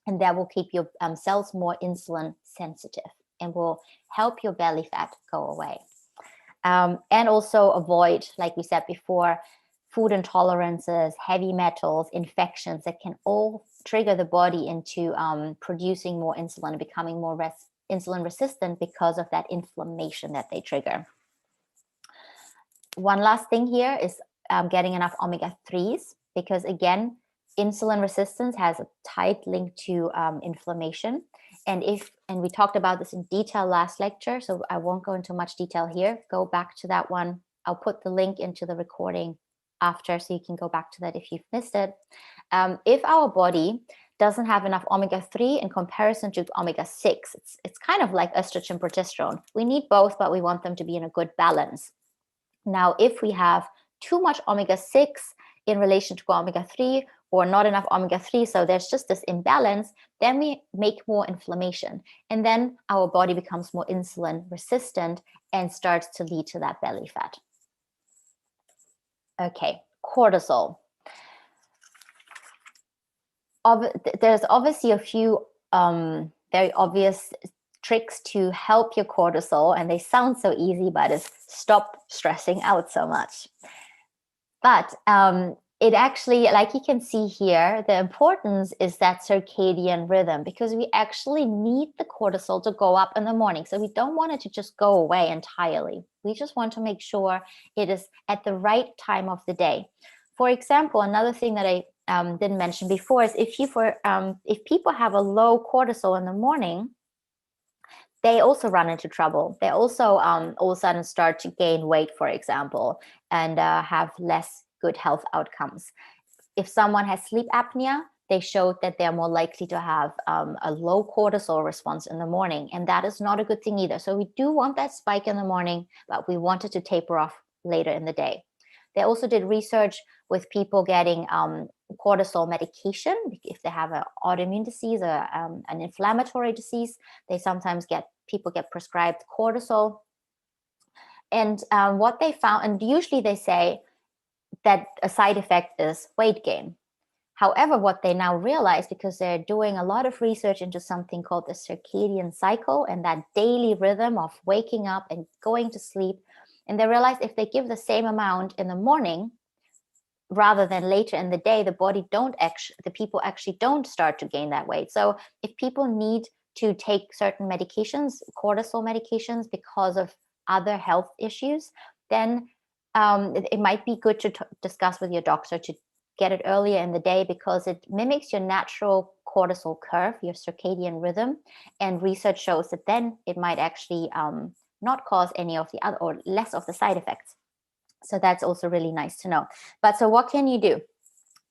And that will keep your cells more insulin sensitive and will help your belly fat go away. And also avoid, like we said before, food intolerances, heavy metals, infections that can all trigger the body into producing more insulin and becoming more insulin resistant because of that inflammation that they trigger. One last thing here is getting enough omega-3s, because again, insulin resistance has a tight link to inflammation. And we talked about this in detail last lecture, so I won't go into much detail here. Go back to that one. I'll put the link into the recording after, so you can go back to that if you've missed it. If our body doesn't have enough omega-3 in comparison to omega-6, it's kind of like estrogen, progesterone. We need both, but we want them to be in a good balance. Now, if we have too much omega-6 in relation to omega-3, or not enough omega-3, so there's just this imbalance, then we make more inflammation. And then our body becomes more insulin resistant and starts to lead to that belly fat. Okay, cortisol. There's obviously a few very obvious tricks to help your cortisol, and they sound so easy, but it's stop stressing out so much. But it actually, like you can see here, the importance is that circadian rhythm, because we actually need the cortisol to go up in the morning. So we don't want it to just go away entirely. We just want to make sure it is at the right time of the day. For example, another thing that I didn't mention before is if people have a low cortisol in the morning, they also run into trouble. They also all of a sudden start to gain weight, for example, and have less good health outcomes. If someone has sleep apnea, they showed that they're more likely to have a low cortisol response in the morning, and that is not a good thing either. So we do want that spike in the morning, but we want it to taper off later in the day. They also did research with people getting cortisol medication. If they have an autoimmune disease or an inflammatory disease, they sometimes people get prescribed cortisol. And what they found, and usually they say that a side effect is weight gain. However, what they now realize, because they're doing a lot of research into something called the circadian cycle and that daily rhythm of waking up and going to sleep, and they realize if they give the same amount in the morning rather than later in the day, the people actually don't start to gain that weight. So if people need to take certain medications, cortisol medications, because of other health issues, then it might be good to discuss with your doctor to get it earlier in the day, because it mimics your natural cortisol curve, your circadian rhythm. And research shows that then it might actually not cause any of the other or less of the side effects. So that's also really nice to know. But so what can you do?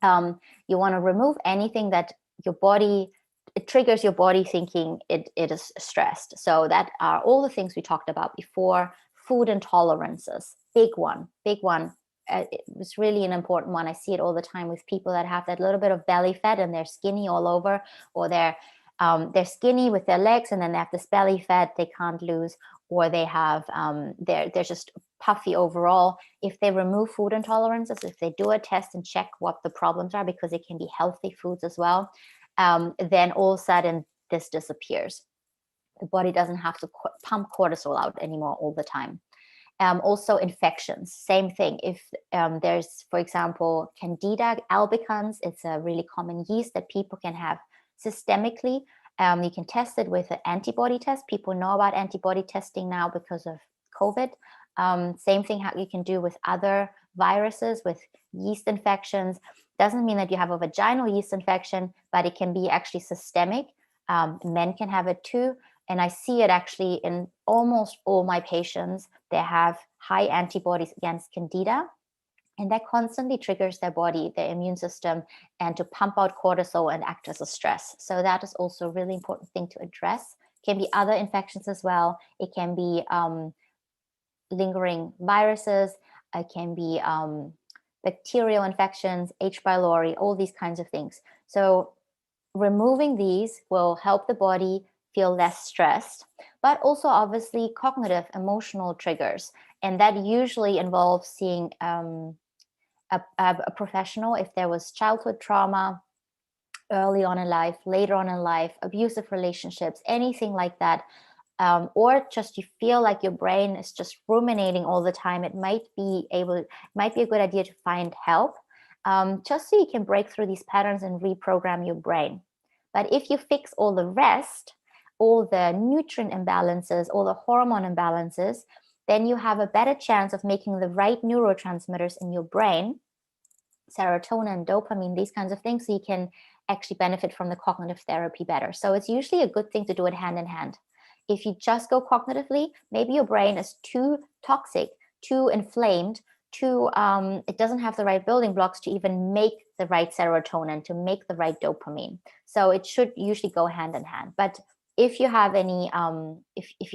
You want to remove anything that it triggers your body thinking it is stressed. So that are all the things we talked about before. Food intolerances, big one. It was really an important one. I see it all the time with people that have that little bit of belly fat and they're skinny all over, or they're skinny with their legs and then they have this belly fat they can't lose, or they have they're just puffy overall. If they remove food intolerances, if they do a test and check what the problems are, because it can be healthy foods as well, then all of a sudden this disappears. The body doesn't have to pump cortisol out anymore all the time. Also infections, same thing. If there's, for example, Candida albicans, it's a really common yeast that people can have systemically. You can test it with an antibody test. People know about antibody testing now because of COVID. Same thing how you can do with other viruses, with yeast infections. Doesn't mean that you have a vaginal yeast infection, but it can be actually systemic. Men can have it too. And I see it actually in almost all my patients. They have high antibodies against Candida, and that constantly triggers their body, their immune system, and to pump out cortisol and act as a stress. So that is also a really important thing to address. It can be other infections as well. It can be lingering viruses. It can be bacterial infections, H. pylori, all these kinds of things. So removing these will help the body feel less stressed, but also obviously cognitive, emotional triggers. And that usually involves seeing a professional if there was childhood trauma early on in life, later on in life, abusive relationships, anything like that. Or just you feel like your brain is just ruminating all the time. It might be a good idea to find help, just so you can break through these patterns and reprogram your brain. But if you fix all the rest, all the nutrient imbalances, all the hormone imbalances, then you have a better chance of making the right neurotransmitters in your brain, serotonin, dopamine, these kinds of things, so you can actually benefit from the cognitive therapy better. So it's usually a good thing to do it hand in hand. If you just go cognitively, maybe your brain is too toxic, too inflamed, it doesn't have the right building blocks to even make the right serotonin, to make the right dopamine. So it should usually go hand in hand. But if you have any, if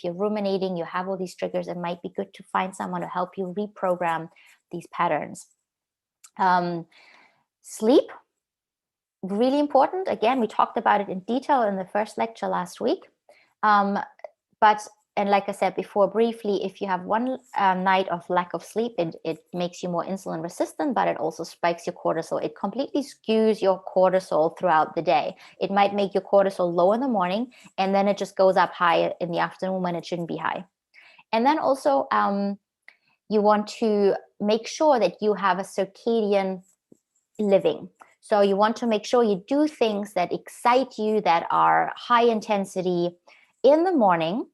you're ruminating, you have all these triggers, it might be good to find someone to help you reprogram these patterns. Sleep, really important. Again, we talked about it in detail in the first lecture last week. And like I said before briefly, if you have one night of lack of sleep, it makes you more insulin resistant, but it also spikes your cortisol. It completely skews your cortisol throughout the day. It might make your cortisol low in the morning, and then it just goes up high in the afternoon when it shouldn't be high. And then also, you want to make sure that you have a circadian living. So you want to make sure you do things that excite you, that are high intensity in the morning.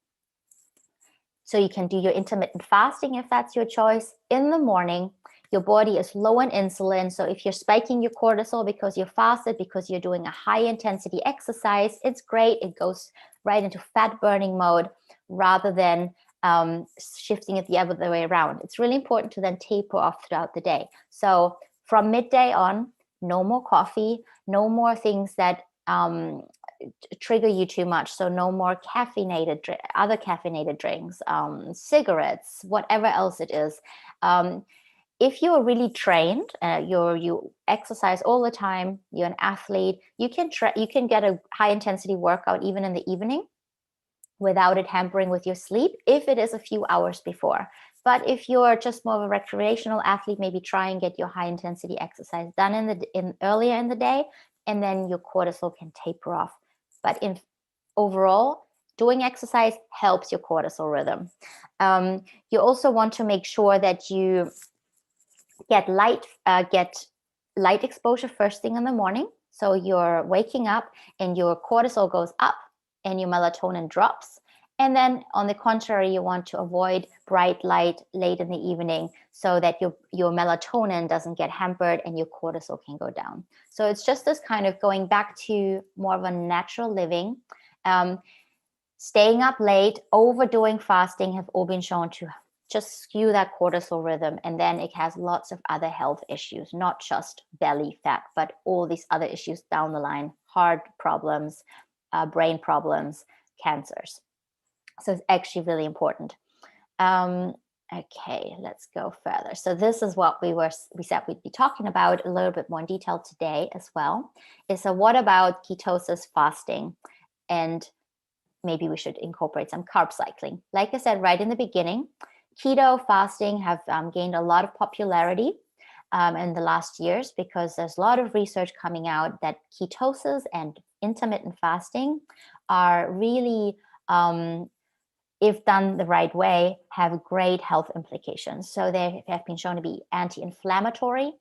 So you can do your intermittent fasting if that's your choice. In the morning, your body is low in insulin. So if you're spiking your cortisol because you're fasted, because you're doing a high intensity exercise, it's great. It goes right into fat burning mode rather than shifting it the other way around. It's really important to then taper off throughout the day. So from midday on, no more coffee, no more things that trigger you too much. So no more other caffeinated drinks, cigarettes, whatever else it is. If you're really trained, you exercise all the time, you're an athlete, you can get a high intensity workout even in the evening without it hampering with your sleep, if it is a few hours before. But if you're just more of a recreational athlete, maybe try and get your high intensity exercise done earlier in the day, and then your cortisol can taper off. But overall, doing exercise helps your cortisol rhythm. You also want to make sure that you get light exposure first thing in the morning. So you're waking up and your cortisol goes up and your melatonin drops. And then on the contrary, you want to avoid bright light late in the evening so that your melatonin doesn't get hampered and your cortisol can go down. So it's just this kind of going back to more of a natural living. Staying up late, overdoing fasting have all been shown to just skew that cortisol rhythm. And then it has lots of other health issues, not just belly fat, but all these other issues down the line, heart problems, brain problems, cancers. So it's actually really important. Okay, let's go further. So this is what we said we'd be talking about a little bit more in detail today as well. So what about ketosis fasting? And maybe we should incorporate some carb cycling. Like I said right in the beginning, keto fasting have gained a lot of popularity in the last years because there's a lot of research coming out that ketosis and intermittent fasting are really, if done the right way, have great health implications. So they have been shown to be anti-inflammatory.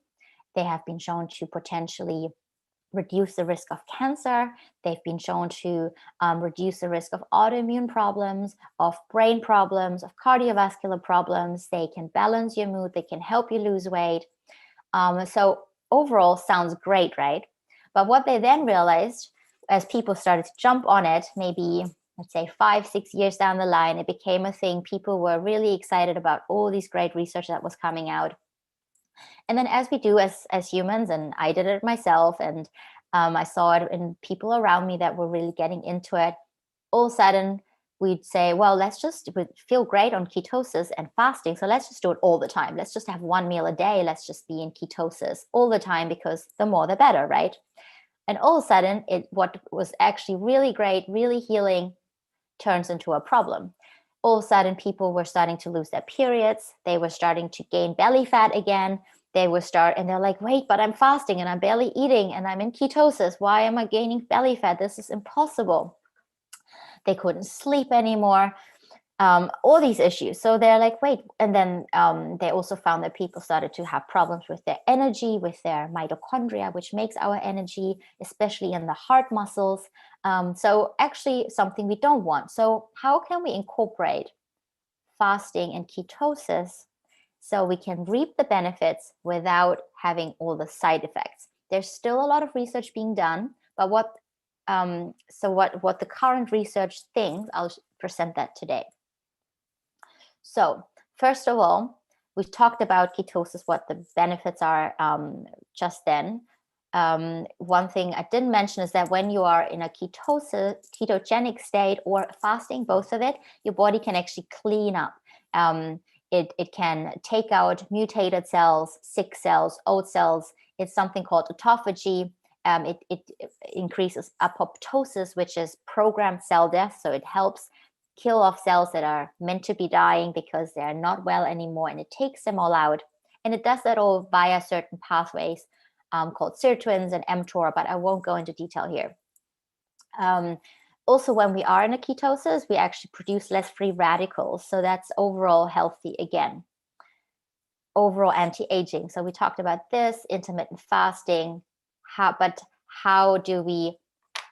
They have been shown to potentially reduce the risk of cancer. They've been shown to reduce the risk of autoimmune problems, of brain problems, of cardiovascular problems. They can balance your mood. They can help you lose weight. So overall, sounds great, right? But what they then realized, as people started to jump on it, maybe let's say 5-6 years down the line, it became a thing. People were really excited about all these great research that was coming out. And then as we do as humans, and I did it myself, and I saw it in people around me that were really getting into it, all of a sudden we'd say, well, we feel great on ketosis and fasting, so let's just do it all the time. Let's just have one meal a day. Let's just be in ketosis all the time because the more the better, right? And all of a sudden, what was actually really great, really healing, turns into a problem. All of a sudden, people were starting to lose their periods. They were starting to gain belly fat again. And they're like, wait, but I'm fasting and I'm barely eating and I'm in ketosis. Why am I gaining belly fat? This is impossible. They couldn't sleep anymore. All these issues. So they're like, wait. And then they also found that people started to have problems with their energy, with their mitochondria, which makes our energy, especially in the heart muscles. So actually something we don't want. So how can we incorporate fasting and ketosis so we can reap the benefits without having all the side effects? There's still a lot of research being done, but what the current research thinks, I'll present that today. So first of all, we've talked about ketosis, what the benefits are just then. One thing I didn't mention is that when you are in a ketogenic state or fasting, both of it, your body can actually clean up. It can take out mutated cells, sick cells, old cells. It's something called autophagy. It increases apoptosis, which is programmed cell death. So it helps kill off cells that are meant to be dying because they're not well anymore, and it takes them all out. And it does that all via certain pathways called sirtuins and mTOR, but I won't go into detail here. Also, when we are in a ketosis, we actually produce less free radicals. So that's overall healthy again. Overall anti-aging. So we talked about this, intermittent fasting.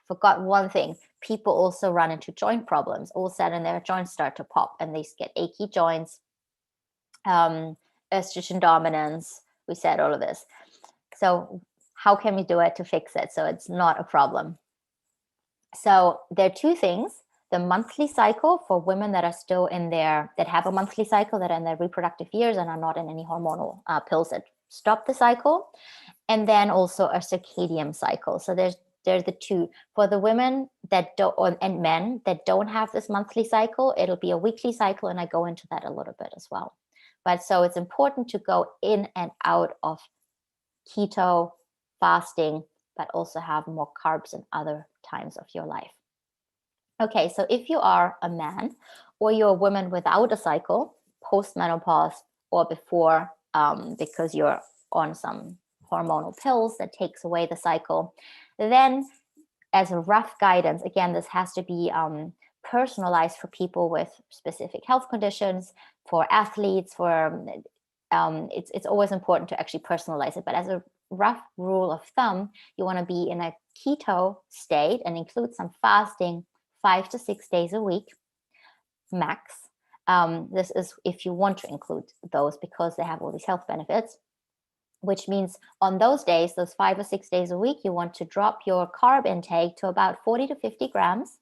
Forgot one thing. People also run into joint problems. All of a sudden their joints start to pop and they get achy joints, estrogen dominance. We said all of this. So how can we do it to fix it so it's not a problem? So there are two things: the monthly cycle for women that are still that have a monthly cycle, that are in their reproductive years and are not in any hormonal pills that stop the cycle. And then also a circadian cycle. So there's the two. For the women that don't, and men that don't have this monthly cycle, it'll be a weekly cycle, and I go into that a little bit as well. But so it's important to go in and out of keto fasting, but also have more carbs in other times of your life. Okay, so if you are a man or you're a woman without a cycle, post-menopause or before, because you're on some hormonal pills that takes away the cycle. Then, as a rough guidance, again, this has to be personalized for people with specific health conditions, for athletes, for it's always important to actually personalize it. But as a rough rule of thumb, you want to be in a keto state and include some fasting 5 to 6 days a week max. This is if you want to include those, because they have all these health benefits, which means on those days, those 5 or 6 days a week, you want to drop your carb intake to about 40 to 50 grams.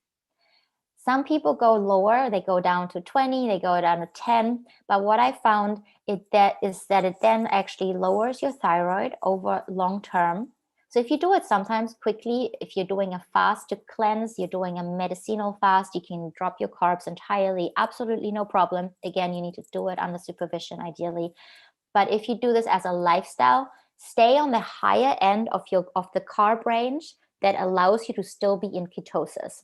Some people go lower, they go down to 20, they go down to 10. But what I found is that it then actually lowers your thyroid over long term. So if you do it sometimes quickly, if you're doing a fast to cleanse, you're doing a medicinal fast, you can drop your carbs entirely, absolutely no problem. Again, you need to do it under supervision ideally. But if you do this as a lifestyle, stay on the higher end of the carb range that allows you to still be in ketosis.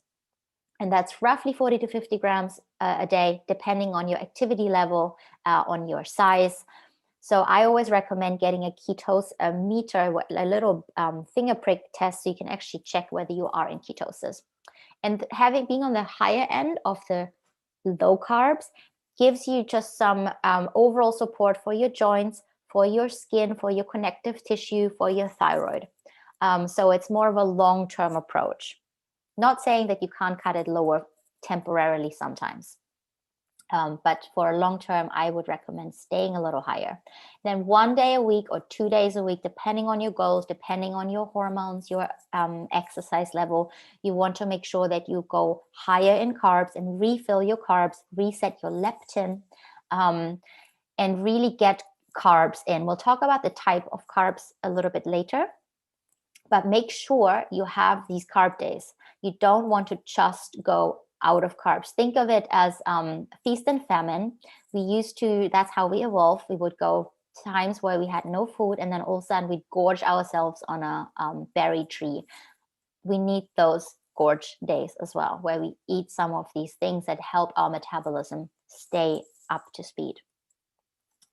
And that's roughly 40 to 50 grams a day, depending on your activity level, on your size. So I always recommend getting a ketose meter, a little finger prick test, so you can actually check whether you are in ketosis. And being on the higher end of the low carbs gives you just some overall support for your joints, for your skin, for your connective tissue, for your thyroid. So it's more of a long-term approach. Not saying that you can't cut it lower temporarily sometimes. But for a long term, I would recommend staying a little higher. Then 1 day a week or 2 days a week, depending on your goals, depending on your hormones, your exercise level, you want to make sure that you go higher in carbs and refill your carbs, reset your leptin, and really get carbs in. We'll talk about the type of carbs a little bit later, but make sure you have these carb days. You don't want to just go out of carbs. Think of it as feast and famine. That's how we evolved. We would go times where we had no food, and then all of a sudden we'd gorge ourselves on a berry tree. We need those gorge days as well, where we eat some of these things that help our metabolism stay up to speed.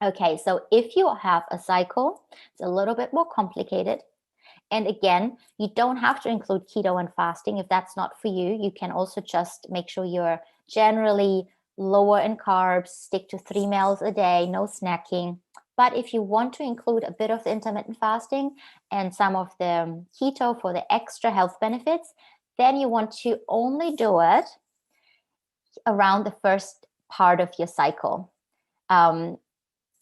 Okay, so if you have a cycle, it's a little bit more complicated. And again, you don't have to include keto and fasting if that's not for you. You can also just make sure you're generally lower in carbs, stick to 3 meals a day, no snacking. But if you want to include a bit of the intermittent fasting and some of the keto for the extra health benefits, then you want to only do it around the first part of your cycle.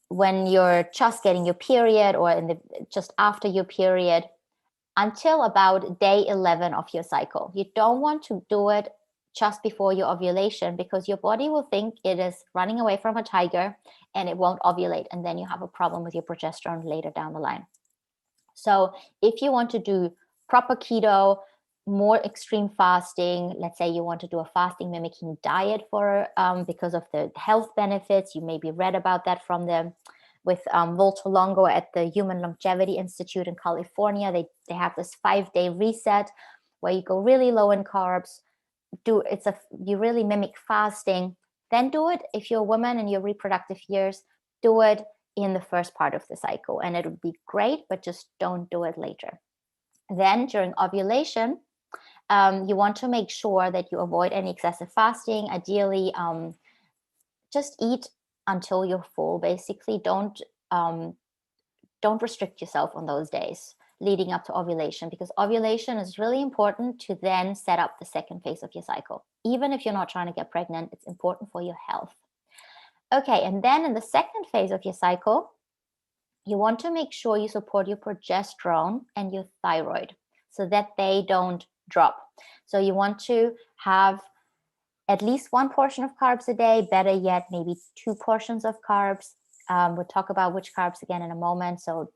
When you're just getting your period, or just after your period, until about day 11 of your cycle. You don't want to do it just before your ovulation, because your body will think it is running away from a tiger and it won't ovulate. And then you have a problem with your progesterone later down the line. So if you want to do proper keto, more extreme fasting, let's say you want to do a fasting mimicking diet because of the health benefits, you maybe read about that from them. With Volta Longo at the Human Longevity Institute in California, they have this 5-day reset where you go really low in carbs. You really mimic fasting. Then do it if you're a woman in your reproductive years. Do it in the first part of the cycle, and it would be great. But just don't do it later. Then during ovulation, you want to make sure that you avoid any excessive fasting. Ideally, just eat until you're full. Basically, don't restrict yourself on those days leading up to ovulation, because ovulation is really important to then set up the second phase of your cycle. Even if you're not trying to get pregnant, it's important for your health. Okay, and then in the second phase of your cycle, you want to make sure you support your progesterone and your thyroid so that they don't drop. So you want to have at least 1 portion of carbs a day, better yet, maybe 2 portions of carbs. We'll talk about which carbs again in a moment. So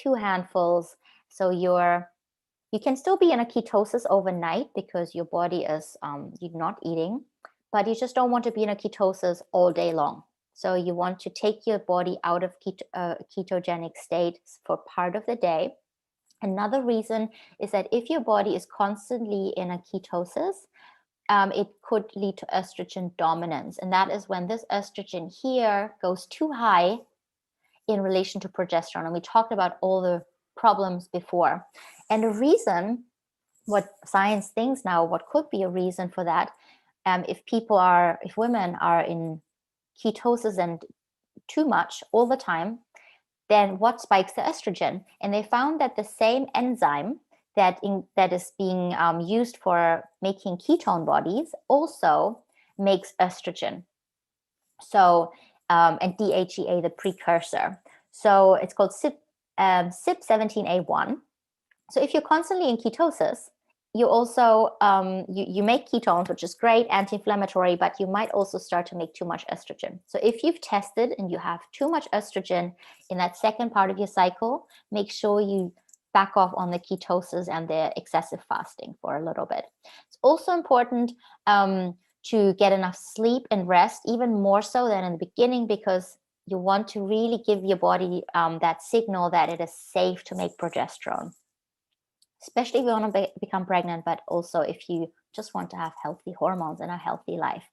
2 handfuls. So you can still be in a ketosis overnight because your body is, you're not eating, but you just don't want to be in a ketosis all day long. So you want to take your body out of ketogenic state for part of the day. Another reason is that if your body is constantly in a ketosis, it could lead to estrogen dominance. And that is when this estrogen here goes too high in relation to progesterone. And we talked about all the problems before. And the reason, what science thinks now, what could be a reason for that, if women are in ketosis and too much all the time, then what spikes the estrogen? And they found that the same enzyme that is being used for making ketone bodies also makes estrogen. So, and DHEA, the precursor. So it's called CYP17A1. So if you're constantly in ketosis, you also you make ketones, which is great, anti-inflammatory, but you might also start to make too much estrogen. So if you've tested and you have too much estrogen in that second part of your cycle, make sure you back off on the ketosis and the excessive fasting for a little bit. It's also important to get enough sleep and rest, even more so than in the beginning, because you want to really give your body that signal that it is safe to make progesterone, especially if you want to become pregnant, but also if you just want to have healthy hormones and a healthy life.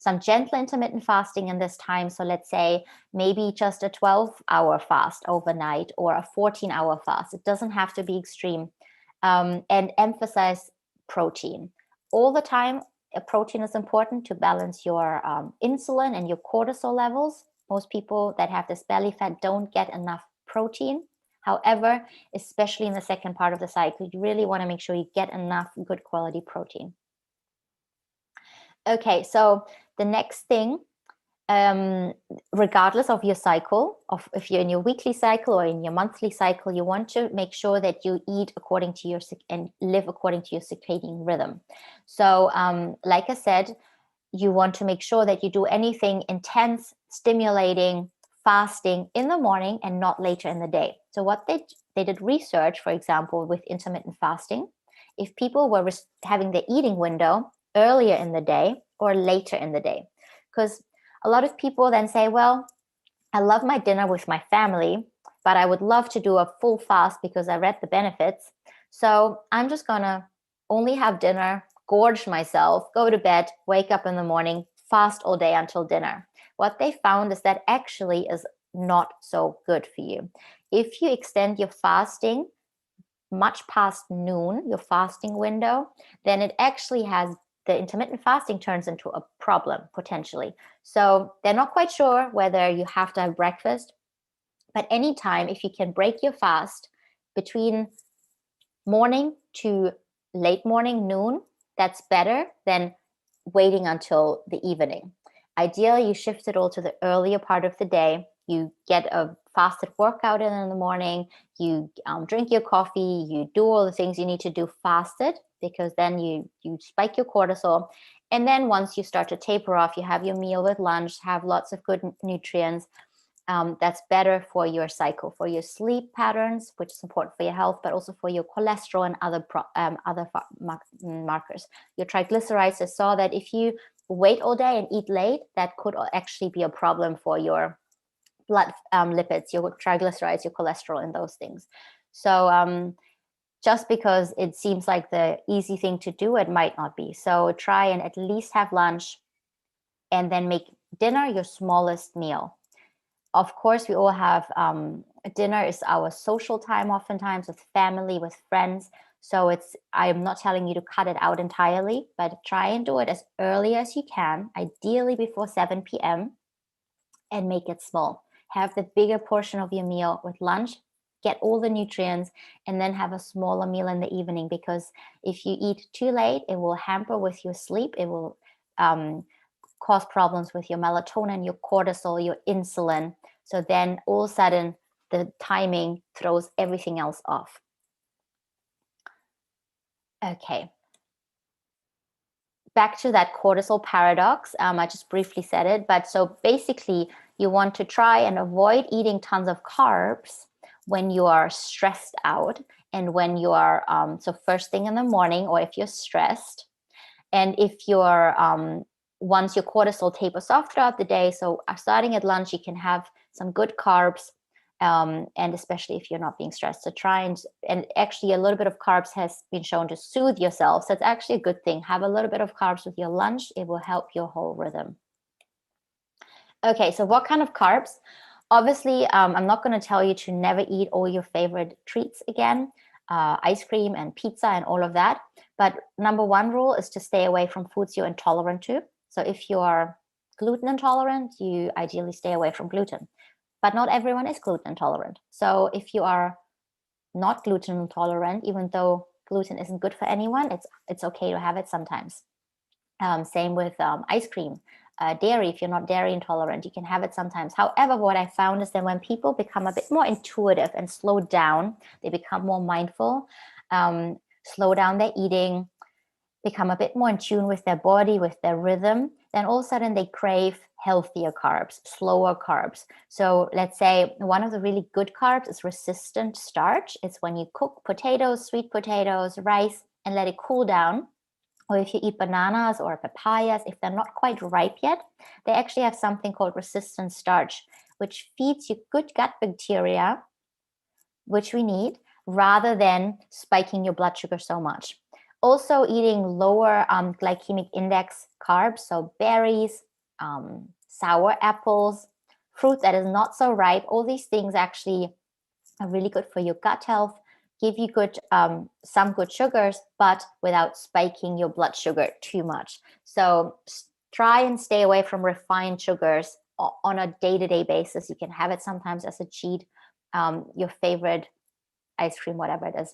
Some gentle intermittent fasting in this time. So let's say maybe just a 12-hour fast overnight or a 14-hour fast. It doesn't have to be extreme. And emphasize protein. All the time, protein is important to balance your insulin and your cortisol levels. Most people that have this belly fat don't get enough protein. However, especially in the second part of the cycle, you really want to make sure you get enough good quality protein. Okay, so the next thing, regardless of your cycle, if you're in your weekly cycle or in your monthly cycle, you want to make sure that you eat according to your and live according to your circadian rhythm. So like I said, you want to make sure that you do anything intense, stimulating, fasting in the morning and not later in the day. So what they did research, for example, with intermittent fasting, if people were having the eating window earlier in the day or later in the day. Because a lot of people then say, well, I love my dinner with my family, but I would love to do a full fast because I read the benefits. So I'm just going to only have dinner, gorge myself, go to bed, wake up in the morning, fast all day until dinner. What they found is that actually is not so good for you. If you extend your fasting much past noon, your fasting window, then it actually has the intermittent fasting turns into a problem potentially. So they're not quite sure whether you have to have breakfast, but anytime if you can break your fast between morning to late morning, noon, that's better than waiting until the evening. Ideally, you shift it all to the earlier part of the day. You get a fasted workout in the morning, you drink your coffee, you do all the things you need to do fasted, because then you spike your cortisol. And then once you start to taper off, you have your meal with lunch, have lots of good nutrients. That's better for your cycle, for your sleep patterns, which is important for your health, but also for your cholesterol and other markers. Your triglycerides, I saw that if you wait all day and eat late, that could actually be a problem for your blood lipids, your triglycerides, your cholesterol, and those things. So just because it seems like the easy thing to do, it might not be. So try and at least have lunch and then make dinner your smallest meal. Of course, we all have dinner is our social time oftentimes with family, with friends. So I'm not telling you to cut it out entirely, but try and do it as early as you can, ideally before 7 p.m. and make it small. Have the bigger portion of your meal with lunch, get all the nutrients, and then have a smaller meal in the evening, because if you eat too late, it will hamper with your sleep. It will cause problems with your melatonin, your cortisol, your insulin. So then all of a sudden, the timing throws everything else off. Okay. Back to that cortisol paradox. I just briefly said it, but so basically you want to try and avoid eating tons of carbs when you are stressed out and when you are, so first thing in the morning, or if you're stressed. And if you're, once your cortisol tapers off throughout the day, so starting at lunch, you can have some good carbs, and especially if you're not being stressed. So try and actually a little bit of carbs has been shown to soothe yourself. So it's actually a good thing. Have a little bit of carbs with your lunch. It will help your whole rhythm. Okay, so what kind of carbs? Obviously, I'm not going to tell you to never eat all your favorite treats again, ice cream and pizza and all of that. But number one rule is to stay away from foods you're intolerant to. So if you are gluten intolerant, you ideally stay away from gluten. But not everyone is gluten intolerant. So if you are not gluten intolerant, even though gluten isn't good for anyone, it's okay to have it sometimes. Same with ice cream. Dairy, if you're not dairy intolerant, you can have it sometimes. However, what I found is that when people become a bit more intuitive and slow down, they become more mindful, slow down their eating, become a bit more in tune with their body, with their rhythm, then all of a sudden they crave healthier carbs, slower carbs. So let's say one of the really good carbs is resistant starch. It's when you cook potatoes, sweet potatoes, rice, and let it cool down. Or if you eat bananas or papayas, if they're not quite ripe yet, they actually have something called resistant starch, which feeds you good gut bacteria, which we need, rather than spiking your blood sugar so much. Also, eating lower glycemic index carbs, so berries, sour apples, fruit that is not so ripe, all these things actually are really good for your gut health, give you good some good sugars, but without spiking your blood sugar too much. So try and stay away from refined sugars on a day-to-day basis. You can have it sometimes as a cheat, your favorite ice cream, whatever it is.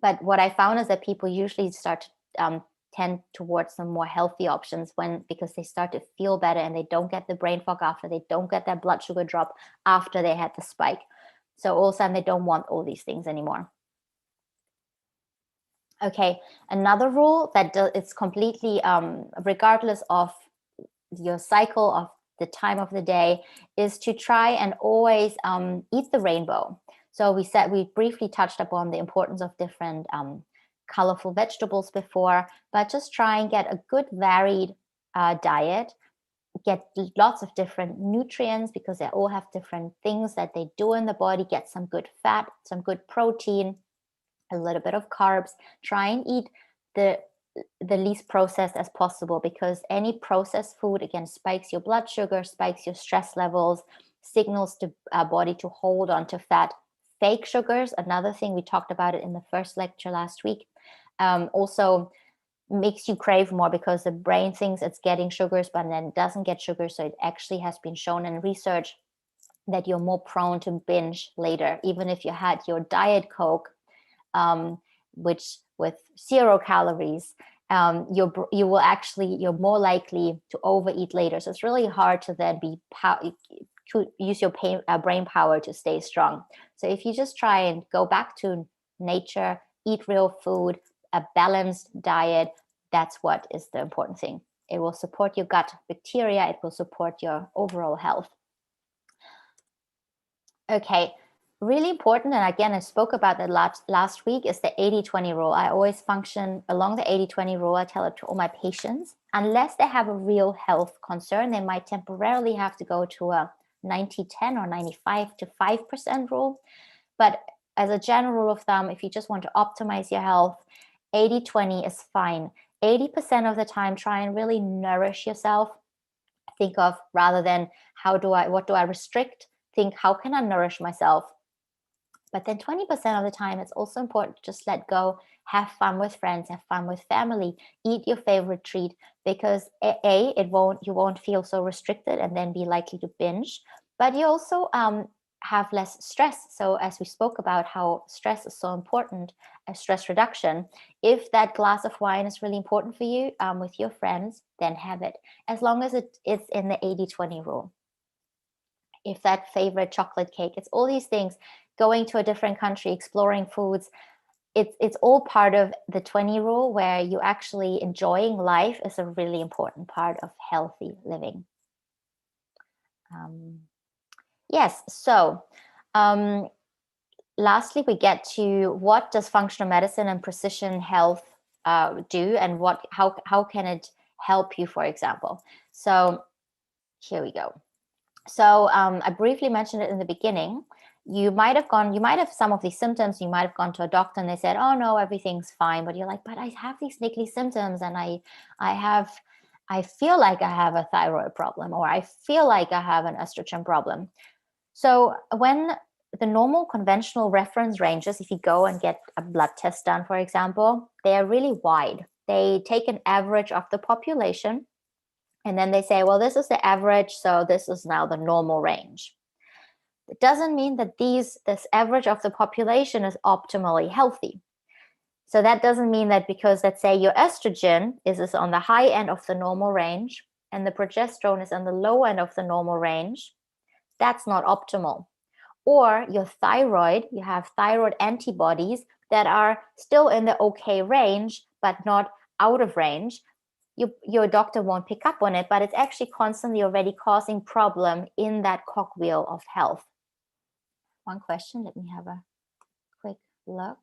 But what I found is that people usually start to tend towards some more healthy options because they start to feel better and they don't get the brain fog after, they don't get that blood sugar drop after they had the spike. So all of a sudden they don't want all these things anymore. Okay, another rule that it's completely regardless of your cycle of the time of the day is to try and always eat the rainbow. So we briefly touched upon the importance of different colorful vegetables before, but just try and get a good varied diet. Get lots of different nutrients because they all have different things that they do in the body. Get some good fat, some good protein, a little bit of carbs. Try and eat the least processed as possible, because any processed food again spikes your blood sugar, spikes your stress levels, signals to our body to hold on to fat. Fake sugars, another thing, we talked about it in the first lecture last week, also makes you crave more because the brain thinks it's getting sugars but then doesn't get sugar. So it actually has been shown in research that you're more prone to binge later, even if you had your diet Coke, which with 0 calories, you're more likely to overeat later. So it's really hard to then to use your brain power to stay strong. So if you just try and go back to nature, eat real food, a balanced diet, that's what is the important thing. It will support your gut bacteria. It will support your overall health. Okay, really important, and again, I spoke about that last week, is the 80-20 rule. I always function along the 80-20 rule. I tell it to all my patients. Unless they have a real health concern, they might temporarily have to go to a 90-10 or 95 to 5% rule. But as a general rule of thumb, if you just want to optimize your health, 80-20 is fine. 80% of the time, try and really nourish yourself. Think of, rather than what do I restrict, think, how can I nourish myself? But then 20% of the time, it's also important to just let go, have fun with friends, have fun with family, eat your favorite treat, because you won't feel so restricted and then be likely to binge, but you also have less stress. So as we spoke about how stress is so important, stress reduction, if that glass of wine is really important for you with your friends, then have it, as long as it's in the 80-20 rule. If that favorite chocolate cake, it's all these things, going to a different country, exploring foods, it's all part of the 20 rule, where you actually enjoying life is a really important part of healthy living. Yes, so lastly, we get to what does functional medicine and precision health do, and how can it help you, for example. So here we go. So I briefly mentioned it in the beginning, you might have some of these symptoms, you might have gone to a doctor and they said, oh no, everything's fine. But you're like, but I have these niggly symptoms and I feel like I have a thyroid problem, or I feel like I have an estrogen problem. So when the normal conventional reference ranges, if you go and get a blood test done, for example, they are really wide. They take an average of the population and then they say, well, this is the average, so this is now the normal range. It doesn't mean that this average of the population is optimally healthy. So that doesn't mean that because, let's say, your estrogen is on the high end of the normal range and the progesterone is on the low end of the normal range, that's not optimal. Or your thyroid, you have thyroid antibodies that are still in the okay range, but not out of range. Your doctor won't pick up on it, but it's actually constantly already causing problem in that cogwheel of health. One question, let me have a quick look.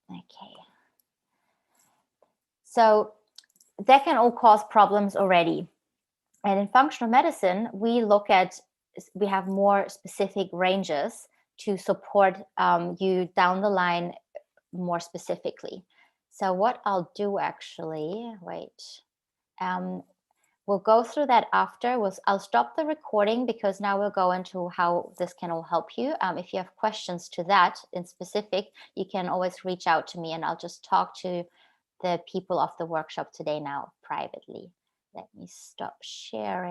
Okay. So that can all cause problems already. And in functional medicine, we have more specific ranges to support you down the line more specifically. So what I'll do actually, we'll go through that after. I'll stop the recording because now we'll go into how this can all help you. If you have questions to that in specific, you can always reach out to me and I'll just talk to the people of the workshop today now privately. Let me stop sharing.